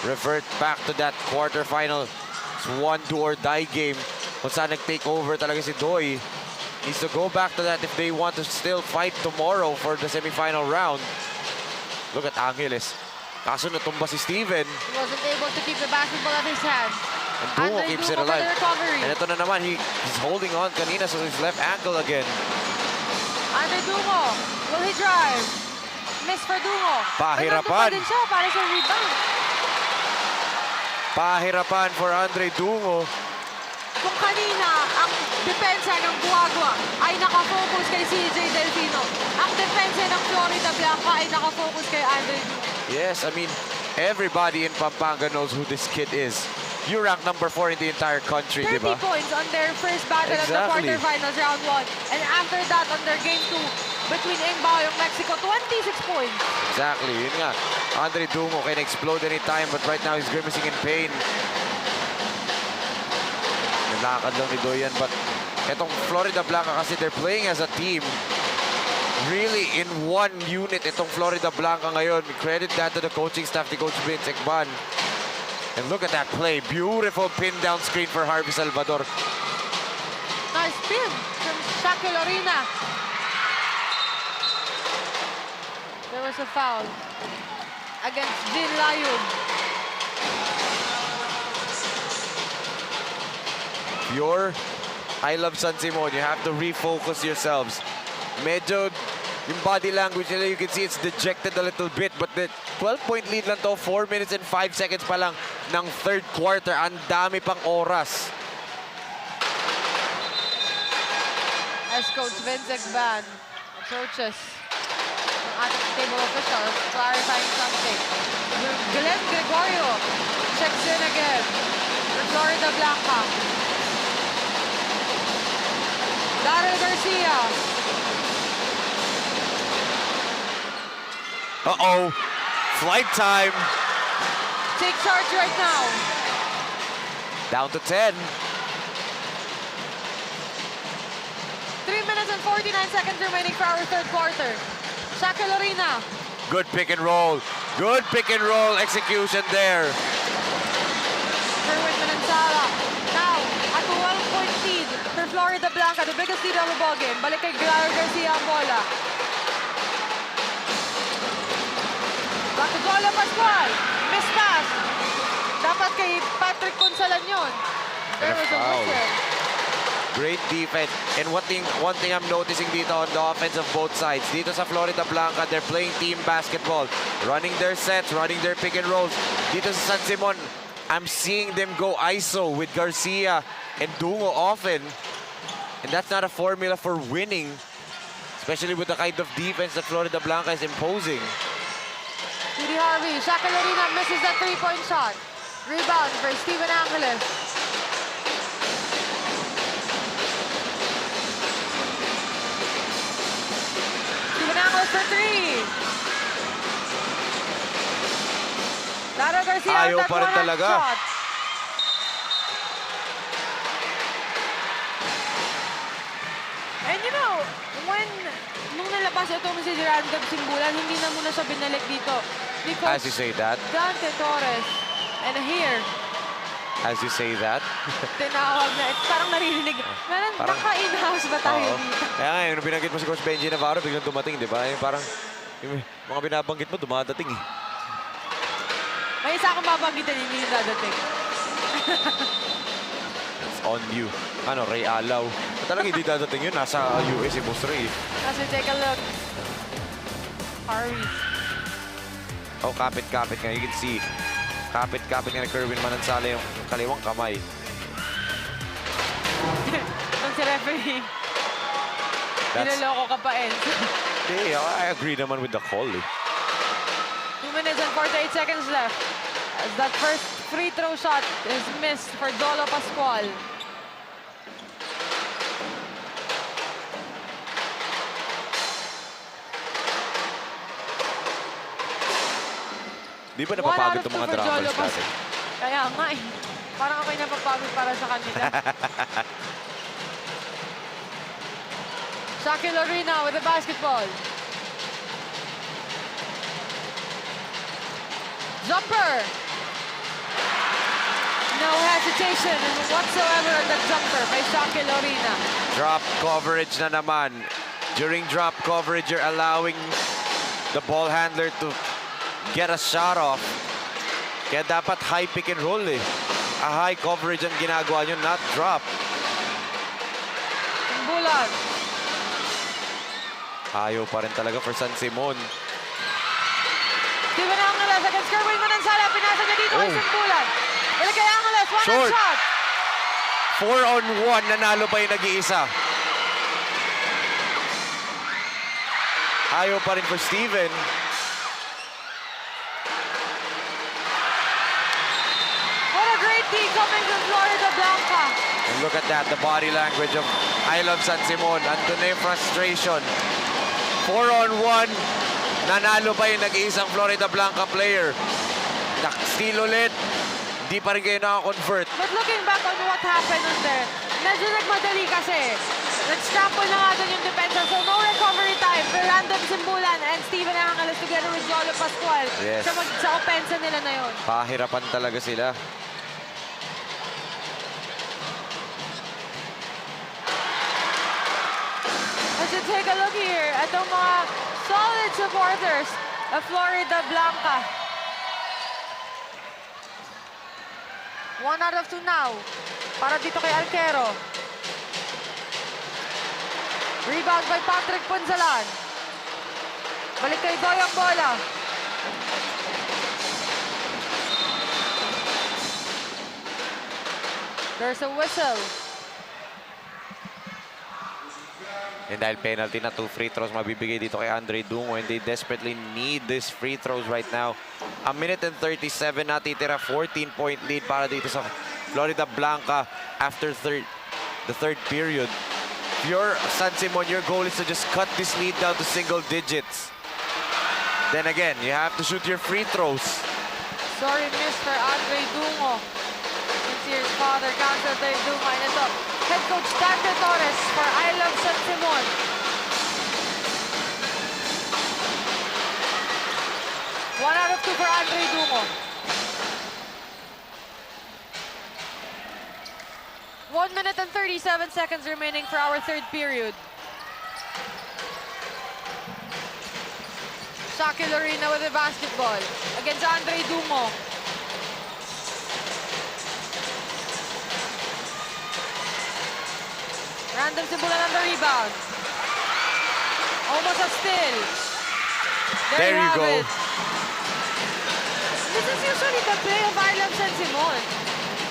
Revert back to that quarterfinal. It's one do-or-die game. Kung saan nag-take over talaga si Doy. Needs to go back to that if they want to still fight tomorrow for the semifinal round. Look at Angeles. Kaso natumba si Steven. He wasn't able to keep the basketball at his hand. And Dungo Andre keeps it Dungo for alive. the recovery. And ito na naman, he's holding on kanina so his left ankle again. Andre Dungo, will he drive? Miss for Dungo. Pahirapan. Pero nandun pa din siya para sa rebound. Pahirapan for Andre Dungo. Kung kanina ang depensa ng Guagua ay nakafocus kay CJ Delfino, ang depensa ng Florida Blanca ay nakafocus kay Andre Dungo. Yes, I mean, everybody in Pampanga knows who this kid is. You rank number 4 in the entire country, 30 di ba? points on their first battle of the Exactly. quarterfinals round 1. And after that, on their game 2 between Ingbaoyong, Mexico, 26 points. Exactly, yun nga. Andre Dungo can explode anytime, but right now he's grimacing in pain. Nalakad lang ni Doyan, but etong Florida Blanca kasi they're playing as a team. Really in one unit itong Florida Blanca ngayon. Credit that to the coaching staff ni Coach Vince Ekban. And look at that play. Beautiful pin down screen for Harvey Salvador. Nice spin from Shaquille Lorena. There was a foul against Jin Layub. You're I Love San Simon. You have to refocus yourselves. Medyo yung body language nila, you can see it's dejected a little bit, but the 12-point lead lang to, 4 minutes and 5 seconds pa lang ng third quarter. Ang dami pang oras. As Coach Vince Ekban approaches ng ating table officials, clarifying something. Glenn Gregorio checks in again for Florida Blanca. Daryl Garcia. Uh-oh. Flight time. Take charge right now. Down to 10. 3 minutes and 49 seconds remaining for our third quarter. Shaka Lorina. Good pick and roll. Good pick and roll execution there. Kerwin Manansala. Now, at a 12-point lead for Florida Blanca, the biggest lead of the ballgame. Balik kay GUIAO Garcia ang bola. Back to Dolo Pascual. Miss pass. Dapat kay Patrick Consalan yun. There was a whistle. Great defense. And one thing I'm noticing dito on the offense of both sides, dito sa Florida Blanca, they're playing team basketball. Running their sets, running their pick and rolls. Dito sa San Simon, I'm seeing them go ISO with Garcia and Dungo often. And that's not a formula for winning, especially with the kind of defense that Florida Blanca is imposing. Judy Harvey, Shaka Lorina misses that three-point shot. Rebound for Steven Angeles. Steven Angeles for three. Lara Garcia Ayaw with that pa rin one-hand talaga. shot. And you know, nung nalabas ito si Gerard Simbulan, hindi na muna siya binalik dito. Ni Coach As you say that. Dante Torres. And here, As you say that. tinawag na, parang naririnig. Parang- Naka-in-house ba tayo Oo. dito? Kaya nga, yung binanggit mo si Coach Benji Navarro, biglang dumating, di ba? Yung parang, yung mga binabanggit mo, dumadating eh. May isa akong babanggitan, hindi yung dadating. It's on you. Ano, Ray Alaw. Talagang hindi dadating yun. Nasa US si Boss Ray. As we take a look. Harvey. Oh, kapit-kapit nga. You can see. Kapit-kapit nga ni Kerwin Manansala yung kaliwang kamay. Kung si referee, niloloko ka pa, Enzo. Hey, I agree naman with the call eh. 2 minutes and 48 seconds left. As that first free throw shot is missed for Dolo Pascual. Di ba napapagod itong mga drummers Pas- natin? Kaya nga eh. Parang ako'y napapagod para sa kanila. Shaki Lorina with the basketball. Jumper. No hesitation whatsoever on the jumper by Shaki Lorina. Drop coverage na naman. During drop coverage, you're allowing the ball handler to get a shot off. Kaya dapat high pick and roll eh. A high coverage ang ginagawa nyo, not drop. Bulan. Ayaw pa rin talaga for San Simon. Steven Angeles against Kerwin Manansala. Pinasa niya dito kay Oh. Simbulan. Balik kay Angeles. One-hand Short. shot. 4-on-1, nanalo pa yung nag-iisa. Ayaw pa rin for Steven. What a great team coming from Florida Blanca. And look at that, the body language of I Love San Simon. Andun na yung frustration. 4-on-1, nanalo pa yung nag-iisang Florida Blanca player. Steal ulit, di pa rin kayo nakakonvert. But looking back on what happened on there, medyo nagmadali kasi. Nag-scramble na nga doon yung depensa. So no recovery time. Fernando Simbulan and Steven Angeles together with Jolo Pascual. Yes. Sa opensa nila na yun. Pahirapan talaga sila. As you take a look here at the mga solid supporters of Florida Blanca. 1 out of 2 now. Para dito kay Alquero. Rebound by Patrick Ponzalan. Balik kay Doy ang bola. There's a whistle. And dahil penalty na 2 free throws mabibigay dito kay Andre Dungo, and they desperately need these free throws right now. A minute and 37 natitira, 14-point lead para dito sa Florida Blanca after the third period. If you're San Simon, your goal is to just cut this lead down to single digits. Then again, you have to shoot your free throws. Sorry, Mr. Andre Dungo. Sincere foul. other counts that they do mine. Ito, head coach Dante Torres for I Love San Simon. One out of two for Andre Dungo. 1 minute and 37 seconds remaining for our third period. Shaki Lorena with the basketball against Andre Dungo. Random Simbulan on the rebound. Almost a steal. There you have go. it. This is usually the play of I Love San Simon.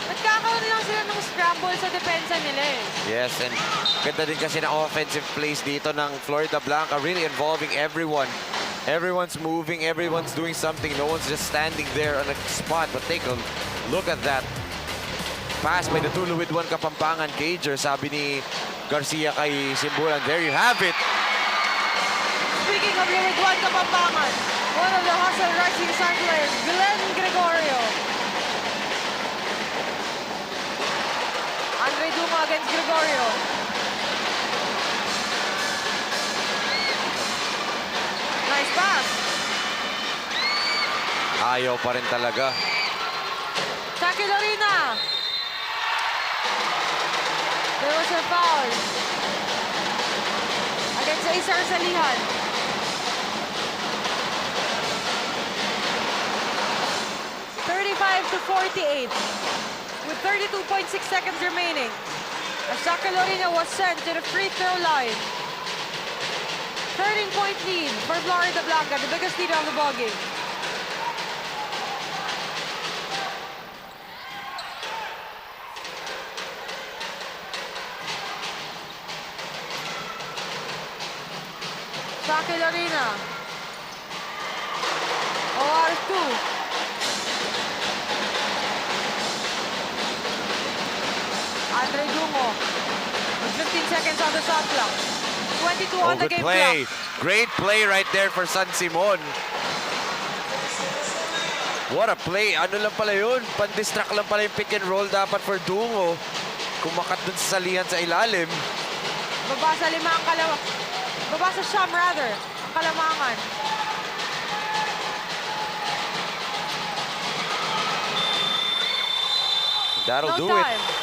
Nagkakaroon lang sila ng scramble sa depensa nila eh. Yes, and ganda din kasi na offensive plays dito ng Florida Blanca, really involving everyone. Everyone's moving, everyone's doing something. No one's just standing there on a spot. But take a look at that. Pass by the Tuluwid 1 Kapampangan Cager, sabi ni Garcia kay Simbulan. There you have it. Speaking of Luwid 1 Kapampangan, one of the hustle rising sun players, Glenn Gregorio. Andre Dungo against Gregorio. Nice pass. Ayaw pa rin talaga. Shaki Lorena. There was a foul against Acer Salihan. To 48 with 32.6 seconds remaining. As Shaki Lorena was sent to the free throw line. 13-point lead for Florida Blanca, the biggest lead of the ballgame. Shaki Lorena. OR2. Andre Dungo with 15 seconds on the shot clock. 22 on the good game play. clock. Great play right there for San Simon. What a play. Ano lang pala yun? Pan-distract lang pala yung pick and roll dapat for Dungo. Kumakat dun sa salihan sa ilalim. Baba sa lima ang Baba sa Sham rather. Ang kalamangan. That'll do time. it.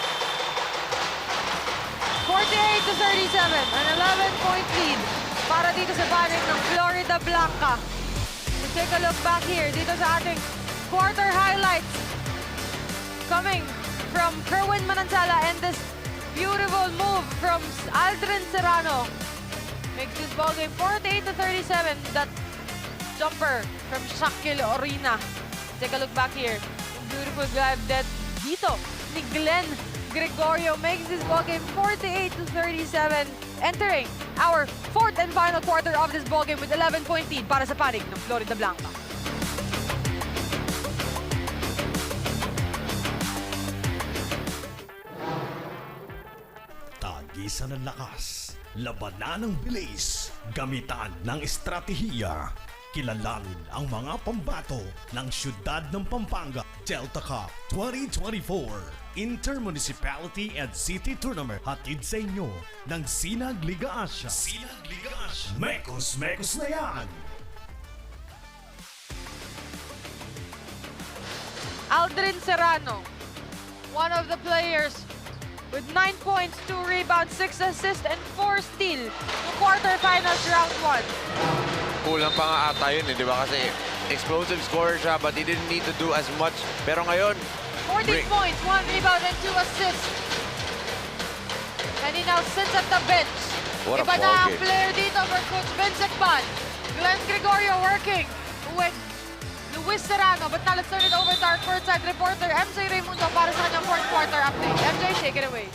48 to 37, an 11-point lead para dito sa panig ng Florida Blanca. We'll take a look back here dito sa ating quarter highlights coming from Kerwin Manansala and this beautiful move from Aldrin Serrano makes this ballgame 48 to 37. That jumper from Shaki Lorena. Take a look back here. Beautiful drive that dito ni Glenn Gregorio makes this ballgame 48 to 37, entering our fourth and final quarter of this ballgame with 11-point lead para sa panig ng Florida Blanca. Tagisan ng lakas, labanan ng bilis, gamitan ng estratehiya. Kilalanin ang mga pambato ng siyudad ng Pampanga Delta Cup 2024 Intermunicipality and City Tournament. Hatid sa inyo ng Sinag Liga Asia. Sinag Liga Asia. Mekos na yan! Aldrin Serrano, one of the players with 9 points, 2 rebounds, 6 assists, and 4 steals in quarterfinals round 1. Kulang pa nga ata yun, di ba? Kasi explosive scorer siya, but he didn't need to do as much. Pero ngayon, 14 points, 1 rebound, and 2 assists. And he now sits at the bench. What a Iba na ang ballgame. player dito for Coach Vincent Ban. Glenn Gregorio working with Luis Serrano. But now let's turn it over to our courtside reporter, MJ Raimundo, para sa kanyang fourth quarter update. MJ, take it away.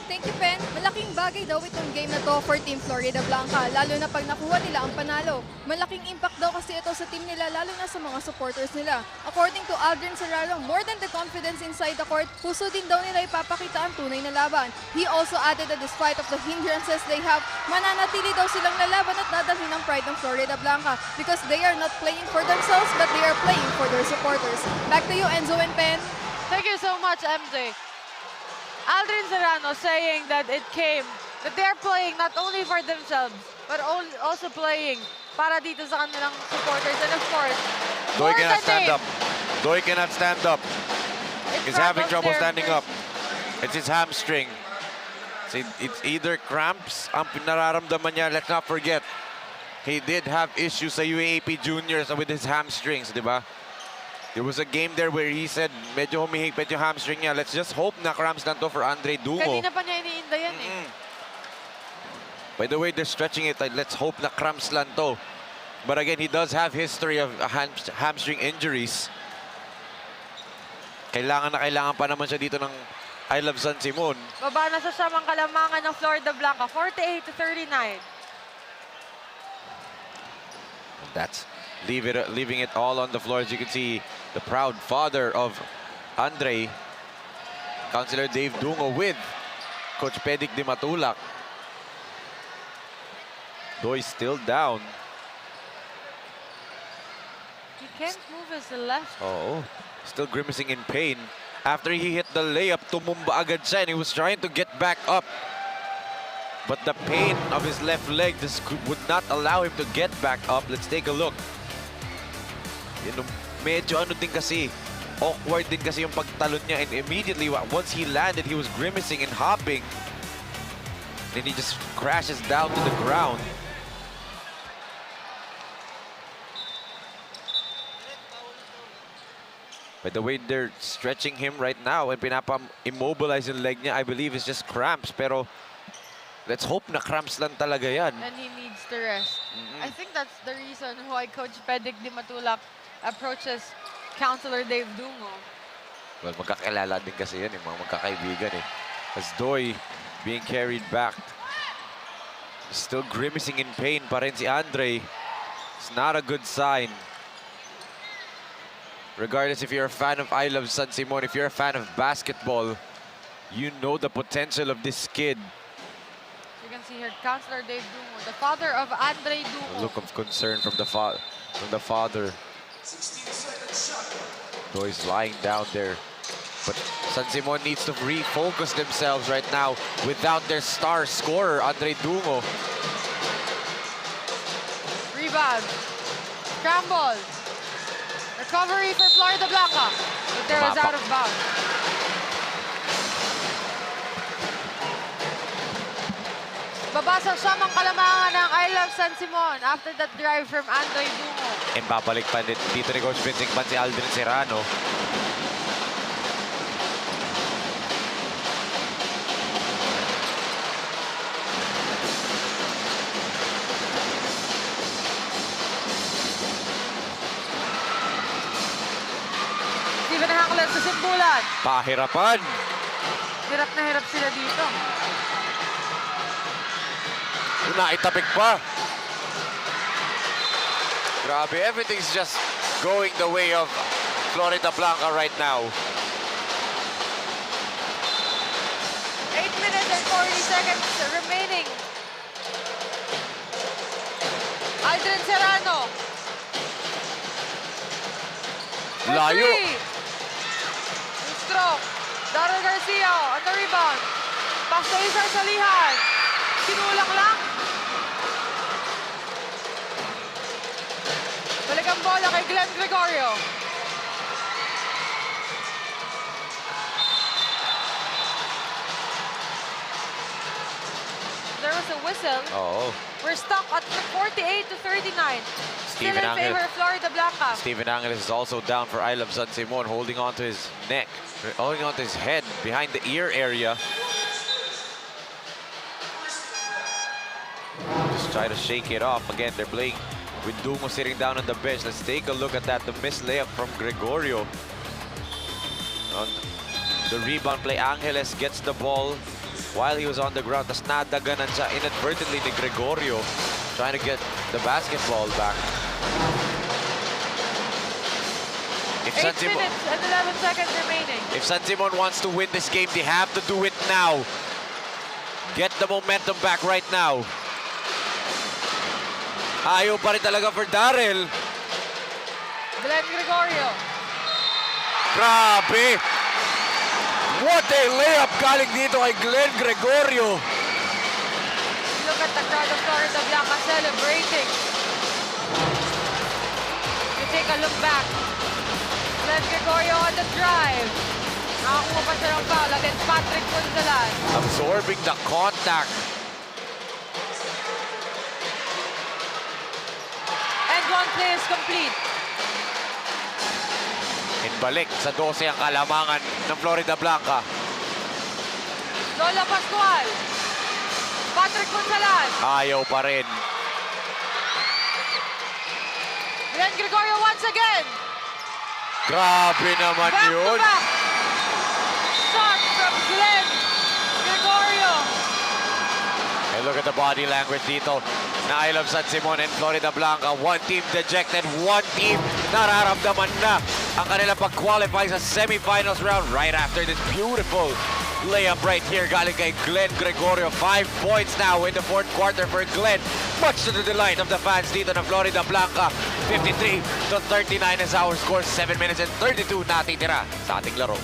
Thank you, Pen. Malaking bagay daw itong game na to for Team Florida Blanca, lalo na pag nakuha nila ang panalo. Malaking impact daw kasi ito sa team nila, lalo na sa mga supporters nila. According to Aldrin Serrano, more than the confidence inside the court, puso din daw nila ipapakita ang tunay na laban. He also added that despite of the hindrances they have, mananatili daw silang lalaban at dadalhin ang pride ng Florida Blanca because they are not playing for themselves but they are playing for their supporters. Back to you, Enzo and Pen. Thank you so much, MJ. Aldrin Serrano saying that that they're playing not only for themselves, but also playing para dito sa kanilang supporters. And of course, Doy for cannot the stand name, up. Doy cannot stand up. He's having trouble standing up. It's his hamstring. It's either cramps, ang nararamdaman niya. Let's not forget, he did have issues sa UAAP Juniors with his hamstrings, di ba? There was a game there where he said, medyo humihigpit yung hamstring niya. Let's just hope na cramps lang to for Andre Dungo. kanina pa niya iniinda yan eh. By the way, they're stretching it. Let's hope na cramps lang to. But again, he does have history of hamstring injuries. Kailangan pa naman siya dito ng I Love San Simon. Baba na sa samang kalamangan ng Florida Blanca, 48-39. That's leaving it all on the floor. As you can see, the proud father of Andre, Councilor Dave Dungo with Coach Pedic Di Matulak. Doy still down. He can't move his left. Oh, still grimacing in pain. After he hit the layup, tumumba agad siya and he was trying to get back up. But the pain of his left leg just would not allow him to get back up. Let's take a look. Medyo din kasi, awkward din kasi yung pagtalon niya, and immediately once he landed, he was grimacing and hopping. Then he just crashes down to the ground. By the way, they're stretching him right now and pinapa-immobilize yung leg niya. I believe it's just cramps, pero let's hope na cramps lang talaga yan. And he needs to rest. I think that's the reason why Coach Pedic Di Matulak approaches Councilor Dave Dungo. Well, magkakilala din kasi yan, mga magkakaibigan eh. As Doy being carried back. Still grimacing in pain pa rin si Andre. It's not a good sign. Regardless if you're a fan of I Love San Simon, if you're a fan of basketball, you know the potential of this kid. You can see here, Councilor Dave Dungo, the father of Andre Dungo. A look of concern from the father. Doy's lying down there. But San Simon needs to refocus themselves right now without their star scorer, Andre Dungo. Rebound. Scramble. Recovery for Florida Blanca. But there was out of bounds. Baba sa samang kalamangan ng I Love San Simon after that drive from Andre Dungo. And babalik pa dito ni Coach Vincent si Aldrin Serrano. Steven Hanglet sa simbulan. Pahirapan. Hirap na hirap sila dito. Naitapik pa. Grabe, everything's just going the way of Florida Blanca right now. 8 minutes and 40 seconds remaining. Aldrin Serrano. For Layo. 3. Stroke. Daryl Garcia on the rebound. Pass to Isar Salihan. Sinulang lang. Balik ang bola kay Glenn Gregorio. There was a whistle. Oh. We're stuck at 48-39. Still in favor of Florida Blanca. Steven Angeles is also down for I Love San Simon, holding on to his neck, holding on to his head behind the ear area. Just try to shake it off. Again, they're playing with Dungo sitting down on the bench. Let's take a look at that. The missed layup from Gregorio. On the rebound play, Angeles gets the ball while he was on the ground. Tas nadaganan siya inadvertently ni Gregorio, trying to get the basketball back. 8 minutes and 11 seconds remaining. If San Simon wants to win this game, they have to do it now. Get the momentum back right now. Ayaw pa rin talaga for Daryl. Glenn Gregorio. Grabe! What a layup galing dito kay Glenn Gregorio. Look at the crowd of Florida Blanca celebrating. You take a look back. Glenn Gregorio on the drive. Nakakuha pa siya ng foul against Patrick Punzalan. Absorbing the contact. And one play is complete. Inbalik sa 12 ang kalamangan ng Florida Blanca. Lola Pascual. Patrick Punzalan. Ayaw pa rin. Glenn Gregorio once again. Grabe naman Back yun. to back. Shot from Glenn Gregorio. And look at the body language dito na I Love San Simon and Florida Blanca. One team dejected, one team nararamdaman na ang kanilang pag-qualify sa semifinals round right after this beautiful layup right here galing kay Glenn Gregorio. 5 points now in the fourth quarter for Glenn. Much to the delight of the fans dito ng Florida Blanca. 53-39 is our score. 7 minutes and 32 natitira sa ating laro.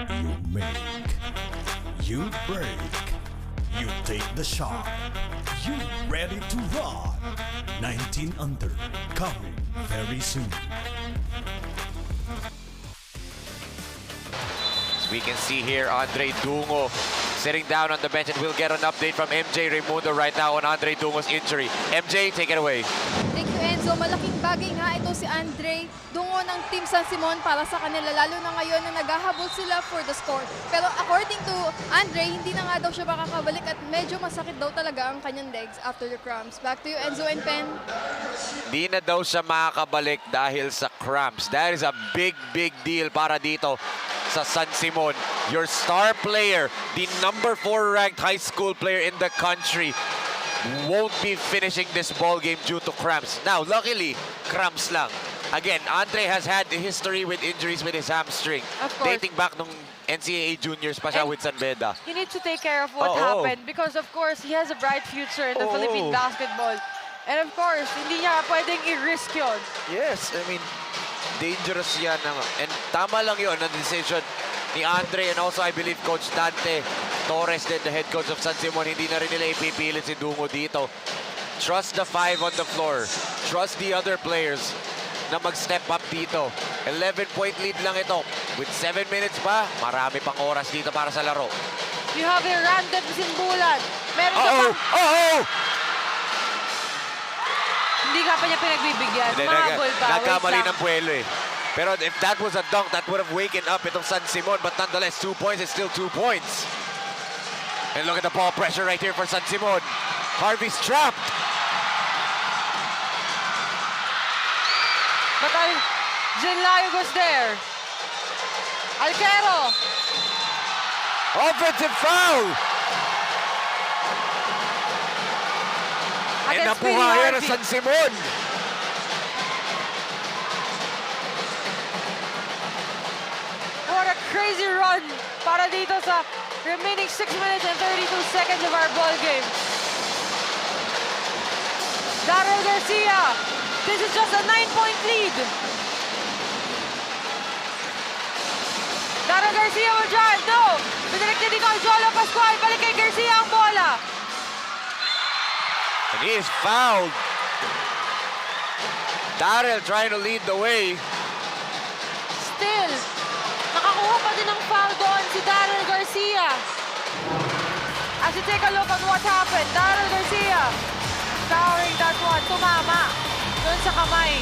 You make, you break, you take the shot, you ready to rock. 19 under, coming very soon. As we can see here, Andre Dungo sitting down on the bench, and we'll get an update from MJ Raimundo right now on Andre Dungo's injury. MJ, take it away. Thank you, Enzo. Malaking bagay nga ito si Andre Dungo ng Team San Simon para sa kanila, lalo na ngayon na naghahabol sila for the score. Pero according to Andre, hindi na nga daw siya makakabalik at medyo masakit daw talaga ang kanyang legs after the cramps. Back to you, Enzo and Pen. Di na daw siya makakabalik dahil sa cramps. That is a big, big deal para dito sa San Simon. Your star player, the number 4 ranked high school player in the country, won't be finishing this ball game due to cramps. Now, luckily, cramps lang. Again, Andre has had the history with injuries with his hamstring. Of course. Dating back nung NCAA juniors pa siya And with San Beda. He needs to take care of what Oo. happened because of course he has a bright future in the Oo. Philippine basketball. And of course, hindi niya pwedeng i-risk yun. Yes, I mean, dangerous yan. And tama lang yun ang decision ni Andre, and also I believe Coach Dante Torres, din the head coach of San Simon, hindi na rin nila ipipilit si Dungo dito. Trust the 5 on the floor. Trust the other players na mag-step up dito. 11-point lead lang ito. With 7 minutes pa, marami pang oras dito para sa laro. You have a random simbulan. Meron ka Uh-oh! pang... Uh-oh! Hindi ka pa niya pinagbibigyan. Hindi, Mahabol pa. nagkamali Wait lang. ng puwelo eh. Pero if that was a dunk, that would have waken up itong San Simon. But nonetheless, 2 points is still 2 points. And look at the ball pressure right here for San Simon. Harvey's trapped. But Jinlayo was there. Alquero. Offensive foul. And Against Speedy nabuhayan Harvey. ang San Simon. What a crazy run para dito sa remaining 6 minutes and 32 seconds of our ball game. Daryl Garcia, this is just a 9-point lead. Daryl Garcia will drive, no! Pindirekted dito kay Jolo Pascual, balik kay Garcia ang bola. And he is fouled. Daryl trying to lead the way. Still, nakakuha pa din ng foul doon si Daryl Garcia. As you take a look on what happened, Daryl Garcia scouring that one, tumama doon sa kamay.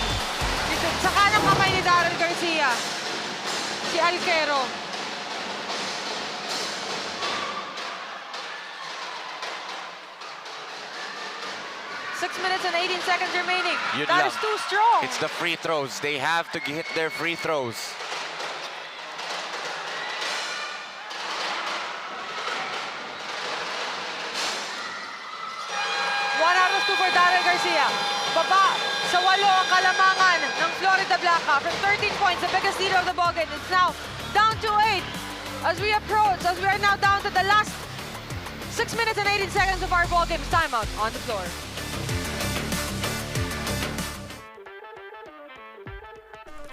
Dito, sa kanang kamay ni Daryl Garcia. Si Alquero. Six minutes and 18 seconds remaining. Yun That lang. is too strong. It's the free throws. They have to hit their free throws. One out of 2 for Daryl Garcia. Baba sa 8 ang kalamangan ng Florida Blanca. From 13 points, the biggest leader of the ballgame. It's now down to 8 as we approach, as we are now down to the last 6 minutes and 18 seconds of our ball game's timeout on the floor.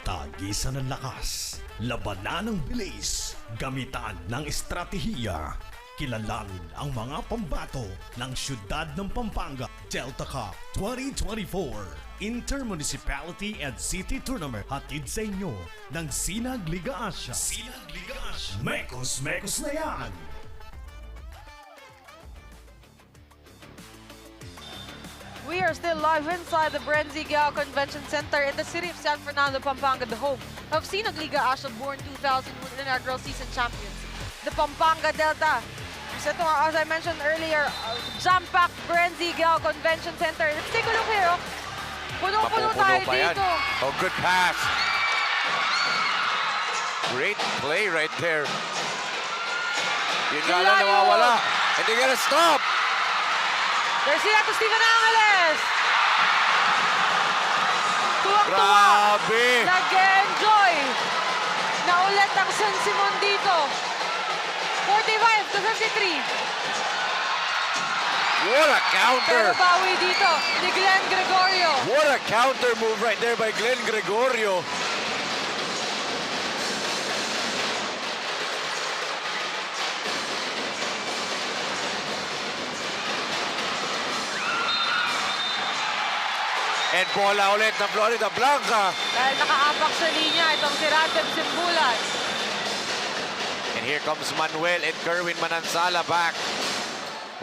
Tagisan ng lakas, labanan ng bilis, gamitan ng estratehiya. Kilalanin ang mga pambato ng siyudad ng Pampanga Delta Cup 2024 Intermunicipality and City Tournament. Hatid sa inyo ng Sinag Liga Asia. Mekos na yan! We are still live inside the BREN GUIAO Convention Center in the city of San Fernando, Pampanga, the home of Sinag Liga Asia born 2000 inaugural season champions, the Pampanga Delta. So ito, as I mentioned earlier, jam-packed BREN GUIAO Convention Center. Let's take a look here. Puno-puno tayo dito. Oh, good pass. Great play right there. Yun nga lang nawawala. And they're gonna stop. Garcia to Steven Angeles. Tuwang-tuwa. Grabe. Nag-enjoy. Na ulit ang San Simon dito. 45 to 53. What a counter. Pero bawi dito ni Glenn Gregorio. What a counter move right there by Glenn Gregorio. And bola ulit ng Florida Blanca. Dahil nakaapak sa linya itong si Random Simbulan. And here comes Manuel and Kerwin Manansala back.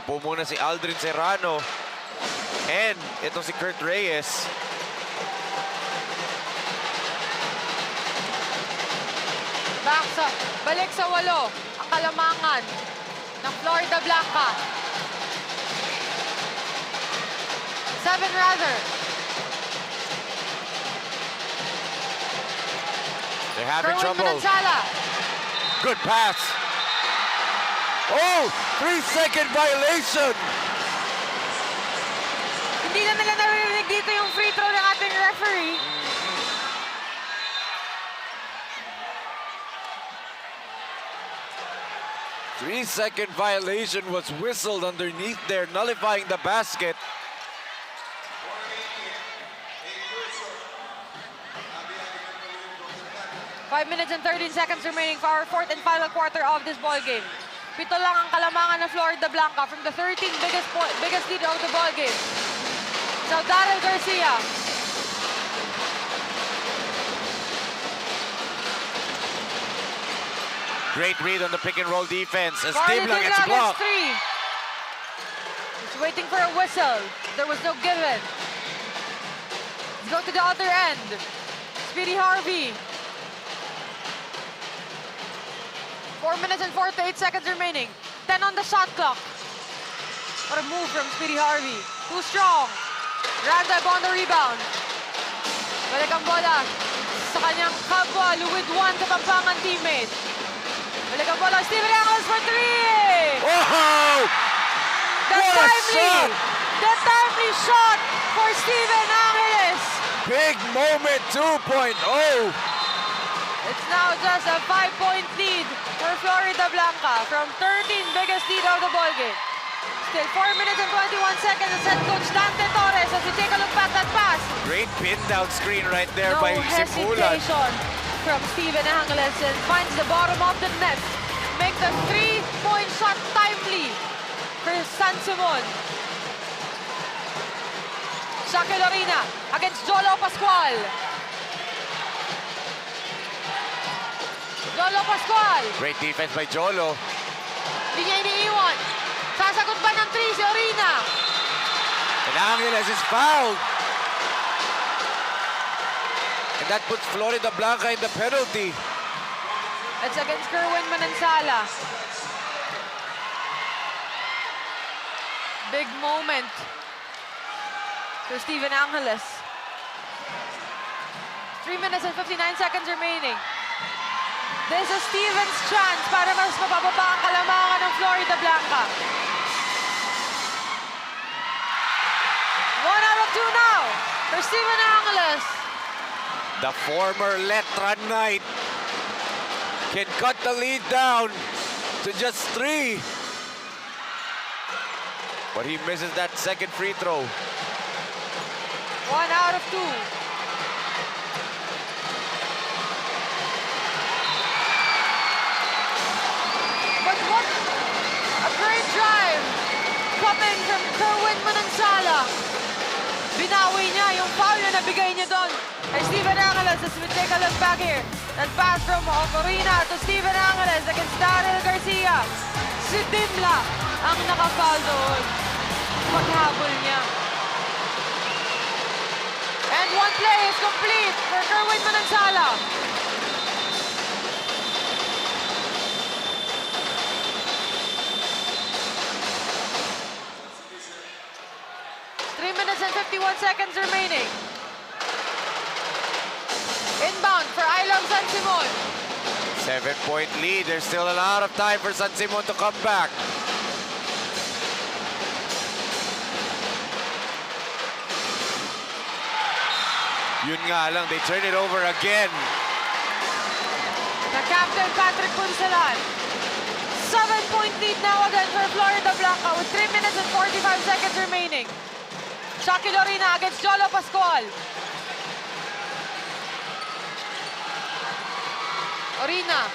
Upo muna si Aldrin Serrano. And itong si Kurt Reyes. Balik sa 8 ang kalamangan ng Florida Blanca. 7 rather. They're having Kerwin trouble. Manansala. Good pass. Oh, 3-second violation. Hindi na nila naririnig dito yung free throw ng ating referee. Three-second violation was whistled underneath there, nullifying the basket. Five minutes and 13 seconds remaining for our fourth and final quarter of this ball game. Pito lang ang kalamangan ng Florida Blanca from the 13 biggest lead of the ball game. So Daryl Garcia. Great read on the pick and roll defense as Carly Dibla gets Dibla blocked. three. He's waiting for a whistle. There was no given. Let's go to the other end. Speedy Harvey. 4 minutes and 48 seconds remaining. 10 on the shot clock. What a move from Speedy Harvey. Too strong. Randab on the rebound. Balik ang bola sa kanyang kapwa. Luwid 1 sa Pampangan teammate. Balik ang bola. Steven Angeles for 3! Whoa! What a shot! The timely shot for Steven Angeles. Big moment 2.0. It's now just a 5-point lead for Florida Blanca from 13 biggest lead of the ballgame. Still 4 minutes and 21 seconds as head coach Dante Torres as we take a look back that pass. Great pin down screen right there No by Simbulan. hesitation from Steven Angeles and finds the bottom of the net. Make the 3-point shot timely for San Simon. Shaquille Lorina against Jolo Pascual. Jolo Pascual. Great defense by Jolo. Hindi niya iniiwan. Sasagot ba ng 3 si Orina? And Angeles is fouled. And that puts Florida Blanca in the penalty. It's against Kerwin Manansala. Big moment for Steven Angeles. 3 minutes and 59 seconds remaining. This is Steven's chance para mas mapababa ang kalamangan ng Florida Blanca. 1 out of 2 now for Steven Angeles. The former Letra Knight can cut the lead down to just 3. But he misses that second free throw. 1 out of 2. But what a great drive coming from Kerwin Manansala. Binawi niya yung foul na nabigay niya doon kay Steven Angeles. As we take a look back here. That pass from Ocarina to Steven Angeles against Daryl Garcia. Si Dimla ang nakafoul doon. Paghabol niya. And one play is complete for Kerwin Manansala. Minutes and 51 seconds remaining. Inbound for Ilong San Simon. 7-point lead. There's still a lot of time for San Simon to come back. Yun nga lang, they turn it over again. The captain, Patrick Punsalan. 7-point lead now again for Florida Blanca with 3 minutes and 45 seconds remaining. Shaki Lorina against Jolo Pascual. Orina.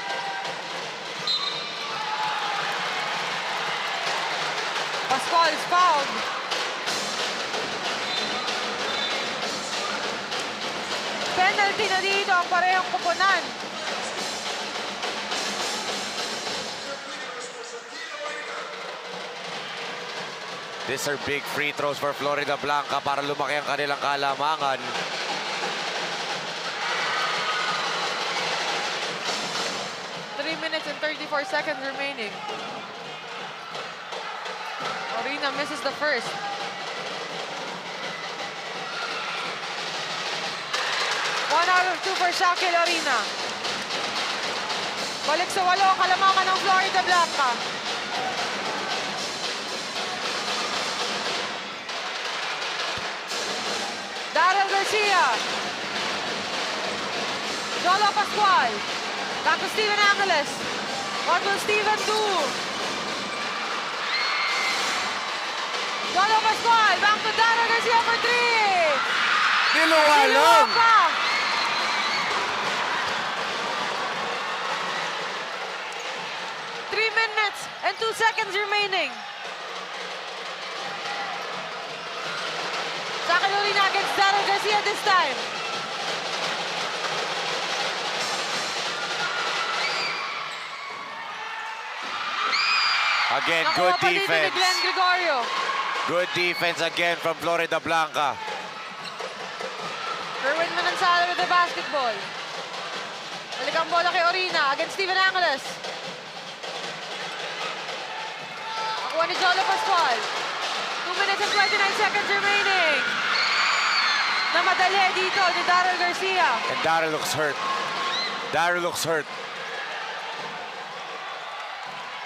Pascual is fouled. Penalty na dito ang parehong kupunan. These are big free throws for Florida Blanca para lumaki ang kanilang kalamangan. Minutes and 34 seconds remaining. Orina misses the first. One out of 2 for Shaki Lorina. Balik sa 8 ang kalamangan ng Florida Blanca. Daryl Garcia. Jolo Pascual. Back to Steven Angeles. What will Steven do? Jolo Pascual. Back to Daryl Garcia for 3. Niluwa lang. Pa. Minutes and 2 seconds remaining. Shaki Lorina against Daryl Garcia this time. Again, good Nakuha pa dito ni defense. Glenn Gregorio. Good defense again from Florida Blanca. Kerwin Manansala with the basketball. Balik ang bola kay Orina against Steven Angeles. Nakuha ni Jolo Pascual. 2 minutes and 29 seconds remaining. Namadali dito ni Daryl Garcia. And Daryl looks hurt. Daryl looks hurt.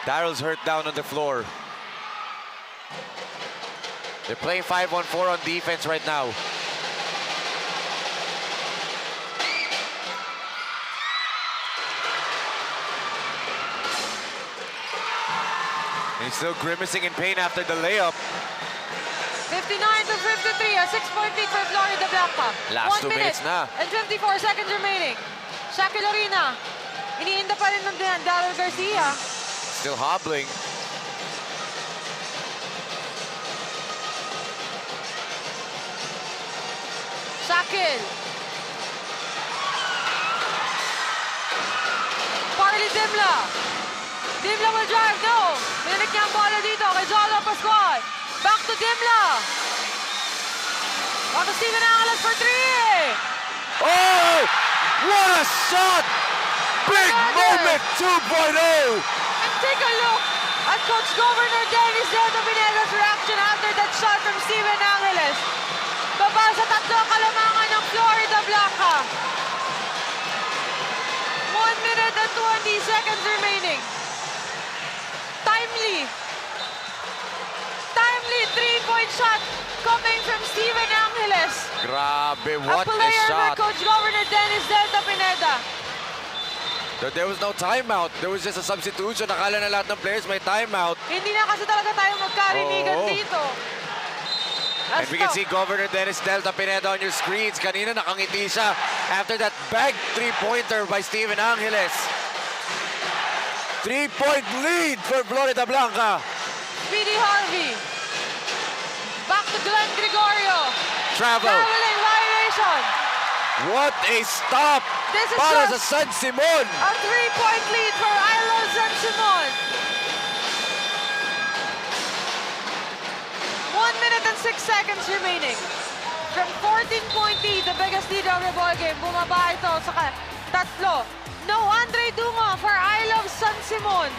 Daryl's hurt down on the floor. They're playing 5-on-4 on defense right now. He's still grimacing in pain after the layup. 59-53, a 6-point lead for Florida Blanca. Last 1 2 minute minutes na. and 54 seconds remaining. Shaki Lorina. Iniinda pa rin ng Daryl Garcia. Still hobbling. Shakil. Parley Dimla. Dimla will drive, no. Minalik niya ang bola dito kay Jolo Pascual. Back to Dimla. Back to Steven Angeles for 3. Oh! What a shot! Big moment 2.0! And take a look at Coach Governor Dennis Delta Pineda's reaction after that shot from Steven Angeles. Baba sa 3 kalamangan ng Florida Blanca. 1 minute and 20 seconds remaining. Timely 3-point shot coming from Steven Angeles. Grabe, what a a player shot! for Coach Governor Dennis Delta Pineda. There was no timeout. There was just a substitution. Akala na lahat ng players may timeout. Hindi na kasi talaga tayo magkarinigan Oo. dito. And we can see Governor Dennis Delta Pineda on your screens. Kanina nakangiti siya after that bagged three-pointer by Steven Angeles. 3-point lead for Florida Blanca. Speedy Harvey. Back to Glenn Gregorio. Traveling violation. What a stop This is para sa just San Simon. a 3-point lead for Ilo San Simon. 1 minute and 6 seconds remaining. From 14-point lead, the biggest lead of the ball game, bumaba ito sa tatlo. No Andre Dungo for I Love San Simon.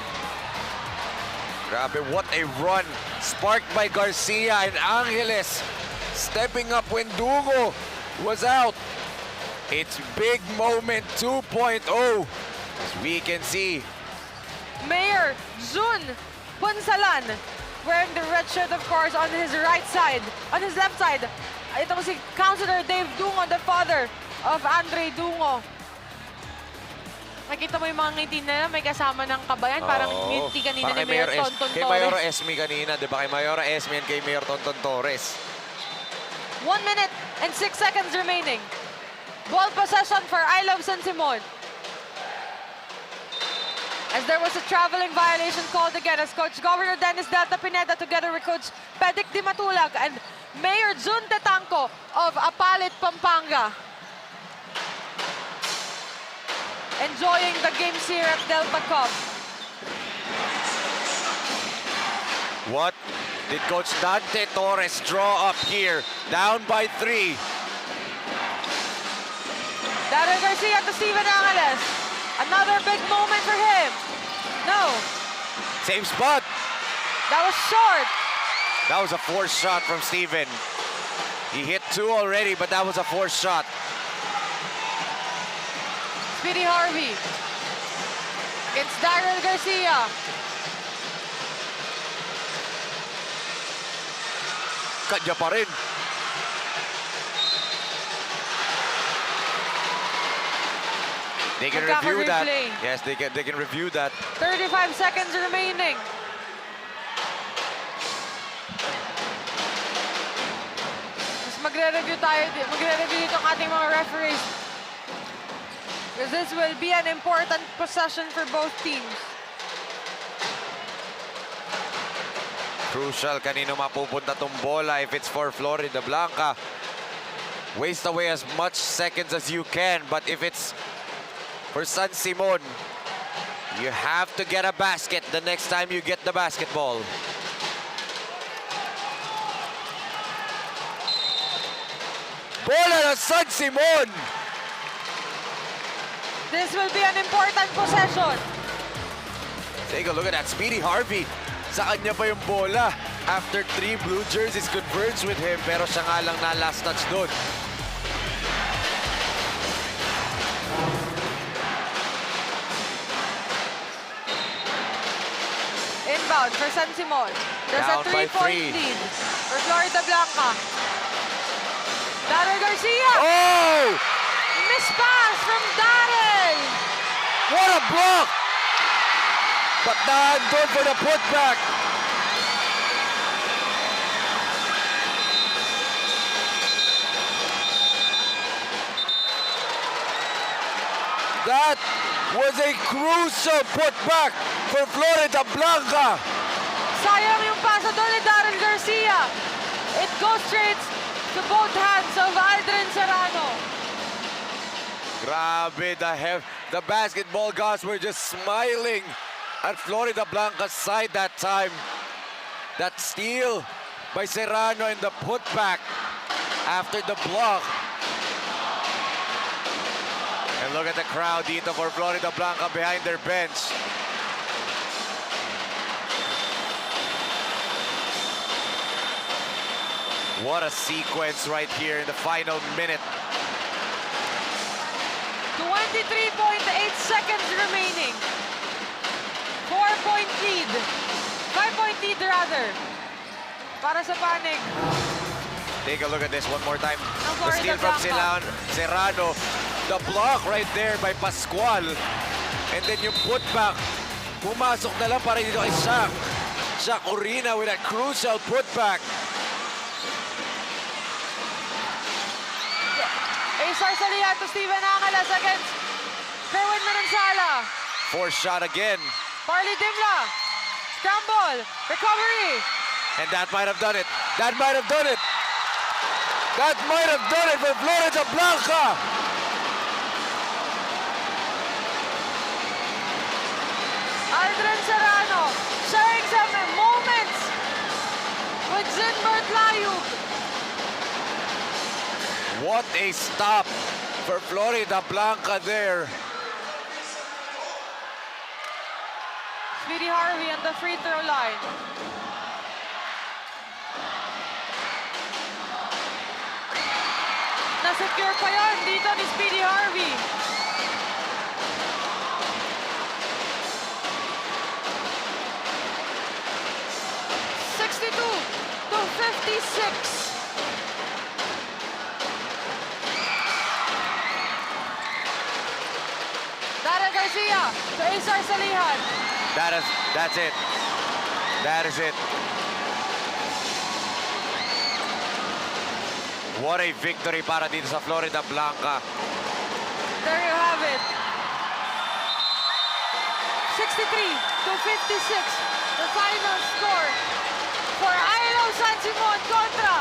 Grabe, what a run. Sparked by Garcia and Angeles. Stepping up when Dungo was out. It's big moment 2.0. As we can see. Mayor Jun Punsalan wearing the red shirt, of course, on his right side. On his left side, ito si Councilor Dave Dungo, the father of Andre Dungo. Nakita mo yung mga ngiti na may kasama ng kabayan. Parang ngiti kanina ni Mayor Tonton Kay Torres. Mayora Esme kanina, di ba? Kay Mayora Esme and kay Mayor Tonton Torres. 1 minute and 6 seconds remaining. Ball possession for I Love San Simon. As there was a traveling violation called again as Coach Governor Dennis Delta Pineda together with Coach Pedic Di Matulag and Mayor Jun Tetanco of Apalit, Pampanga. Enjoying the games here at Delta Cup. What did Coach Dante Torres draw up here? Down by 3. Darren Garcia to Steven Angeles. Another big moment for him. No, Same spot. that was short. That was a forced shot from Steven. He hit 2 already, but that was a forced shot. Speedy Harvey against Darren Garcia. Kanya pa rin. They can review that. Magkaka-replay. Yes, they can review that. 35 seconds remaining. Mas magre-review dito ang ating mga referees. Because this will be an important possession for both teams. Crucial kanino mapupunta tong bola if it's for Florida Blanca. Waste away as much seconds as you can, but if it's for San Simon, you have to get a basket the next time you get the basketball. Bola ng San Simon! This will be an important possession. Take a look at that. Speedy Harvey. Sa kanya pa yung bola. After 3 blue jerseys converged with him, pero siya nga lang na last touch doon. Inbound for San Simon. There's Down a by 3-point 3. lead for Florida Blanca. Darren Garcia. Oh! Miss pass from Darren. What a block! But nandun for the putback. That was a crucial putback for Florida Blanca. Sayang yung pasa doon ni Darren Garcia. It goes straight to both hands of Aldrin Serrano. Grabe, the basketball gods were just smiling at Florida Blanca's side that time. That steal by Serrano in the putback after the block. And look at the crowd dito for Florida Blanca behind their bench. What a sequence right here in the final minute. 23.8 seconds remaining. 4-point lead. 5-point lead rather. Para sa Panig. Take a look at this one more time. Ang The steal Florida from Blanca. Serrano. The block right there by Pascual. And then yung putback, pumasok na lang para dito kay Shaq. Shaq Orina with a crucial putback. Acer Salihan to Steven Angeles against Kerwin Manansala. Force shot again. Parley Dimla. Scramble. Recovery. And that might have done it. That might have done it. That might have done it for Florida Blanca. Aldrin Serrano sharing some moments with Zinbert Layug. What a stop for Florida Blanca there. Speedy Harvey on the free throw line. Na-secure pa yun dito ni Speedy Harvey. to 56. Dara Garcia to Acer Salihan. That's it. That is it. What a victory para dito sa Florida Blanca. There you have it. 63 to 56. The final score for Ilo San Simon contra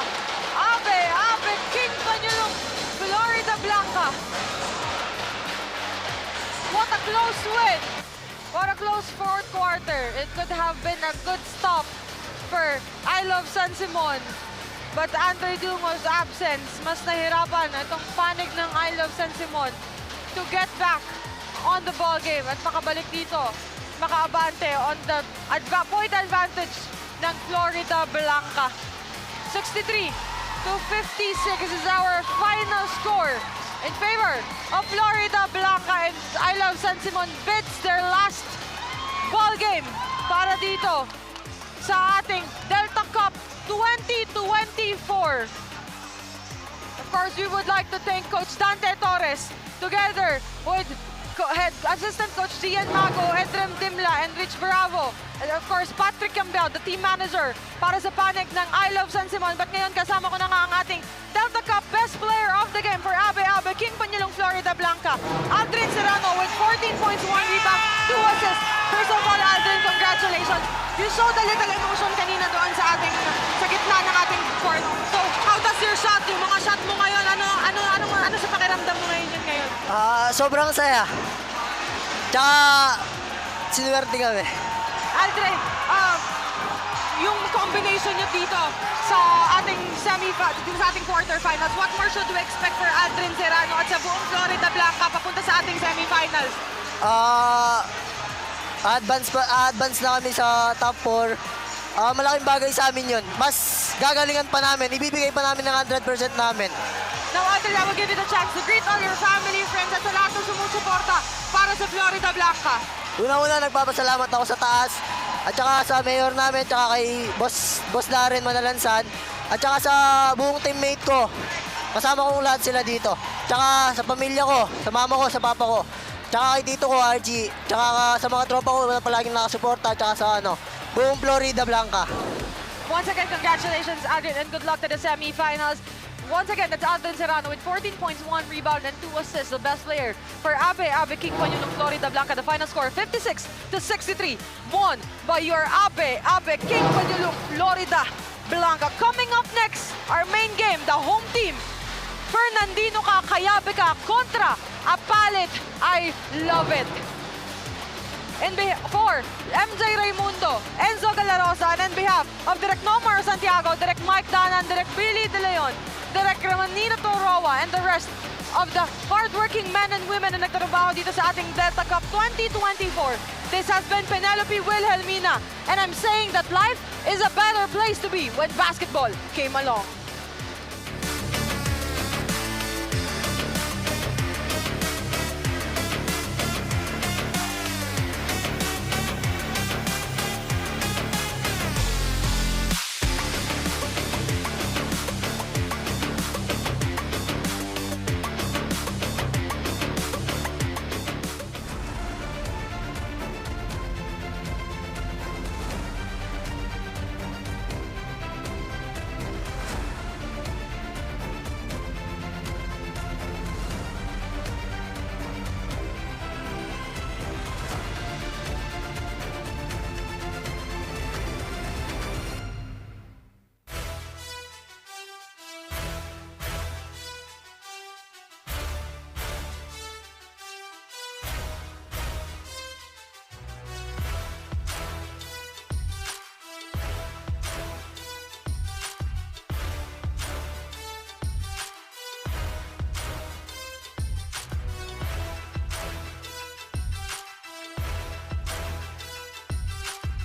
ABE ABE King Panyulong Florida Blanca. What a close win. What a close fourth quarter. It could have been a good stop for I Love San Simon. But Andre Dungo's absence, mas nahirapan itong panig ng I Love San Simon to get back on the ball game at makabalik dito, makaabante on the point advantage ng Florida Blanca. 63 to 56 is our final score in favor of Florida Blanca, and I Love San Simon bids their last ball game para dito sa ating Delta Cup 2024. Of course, we would like to thank Coach Dante Torres together with Assistant Coach Gian Mago, Edrem Dimla, and Rich Bravo. And of course, Patrick Campbell, the team manager para sa panig ng I Love San Simon. But ngayon, kasama ko na nga ang ating Delta Cup Best Player of the Game for ABE ABE King Panyulong Florida Blanca, Aldrin Serrano with 14 points, 1 rebound, 2 assists. First of all, Aldrin, congratulations. You showed a little emotion kanina doon sa gitna ng ating court. So, how does your shot, yung mga shot mo ngayon, ano sa pakiramdam mo ngayon? Sobrang saya. Tsaka, sinuwerte kami. Aldrin, yung combination nyo dito sa ating quarterfinals, what more should we expect for Aldrin Serrano at sa buong Florida Blanca papunta sa ating semifinals? Advance na kami sa top 4. Malaking bagay sa amin yun. Mas gagalingan pa namin. Ibibigay pa namin ng 100% namin. Now, Aldrin, I will give you the chance to greet all your family, friends, at sa lahat ng sumusuporta para sa Florida Blanca. Una-una, nagpapasalamat ako sa taas. At saka sa mayor namin, tsaka kay Boss Darren Manalansan. At saka sa buong teammate ko. Kasama kong lahat sila dito. Tsaka sa pamilya ko, sa mama ko, sa papa ko. Tsaka kay tito ko, RG. Tsaka sa mga tropa ko na palaging nakasuporta. Tsaka sa buong Florida Blanca. Once again, congratulations, Aldrin, and good luck to the semifinals. Once again, that's Aldrin Serrano with 14 points, 1 rebound, and 2 assists. The best player for ABE ABE King Panyulong Florida Blanca. The final score, 56 to 63. Won by your ABE ABE King Panyulong Florida Blanca. Coming up next, our main game, the home team. Fernandino ka, Kayabe ka, kontra Apalit. I love it. For MJ Raimundo, Enzo Galarosa, and on behalf of Direk Nomar Santiago, Direk Mike Danan, Direk Billy De Leon, Direk Ramanino Toroa, and the rest of the hardworking men and women na nagtrabaho dito sa ating Delta Cup 2024. This has been Penelope Wilhelmina, and I'm saying that life is a better place to be when basketball came along.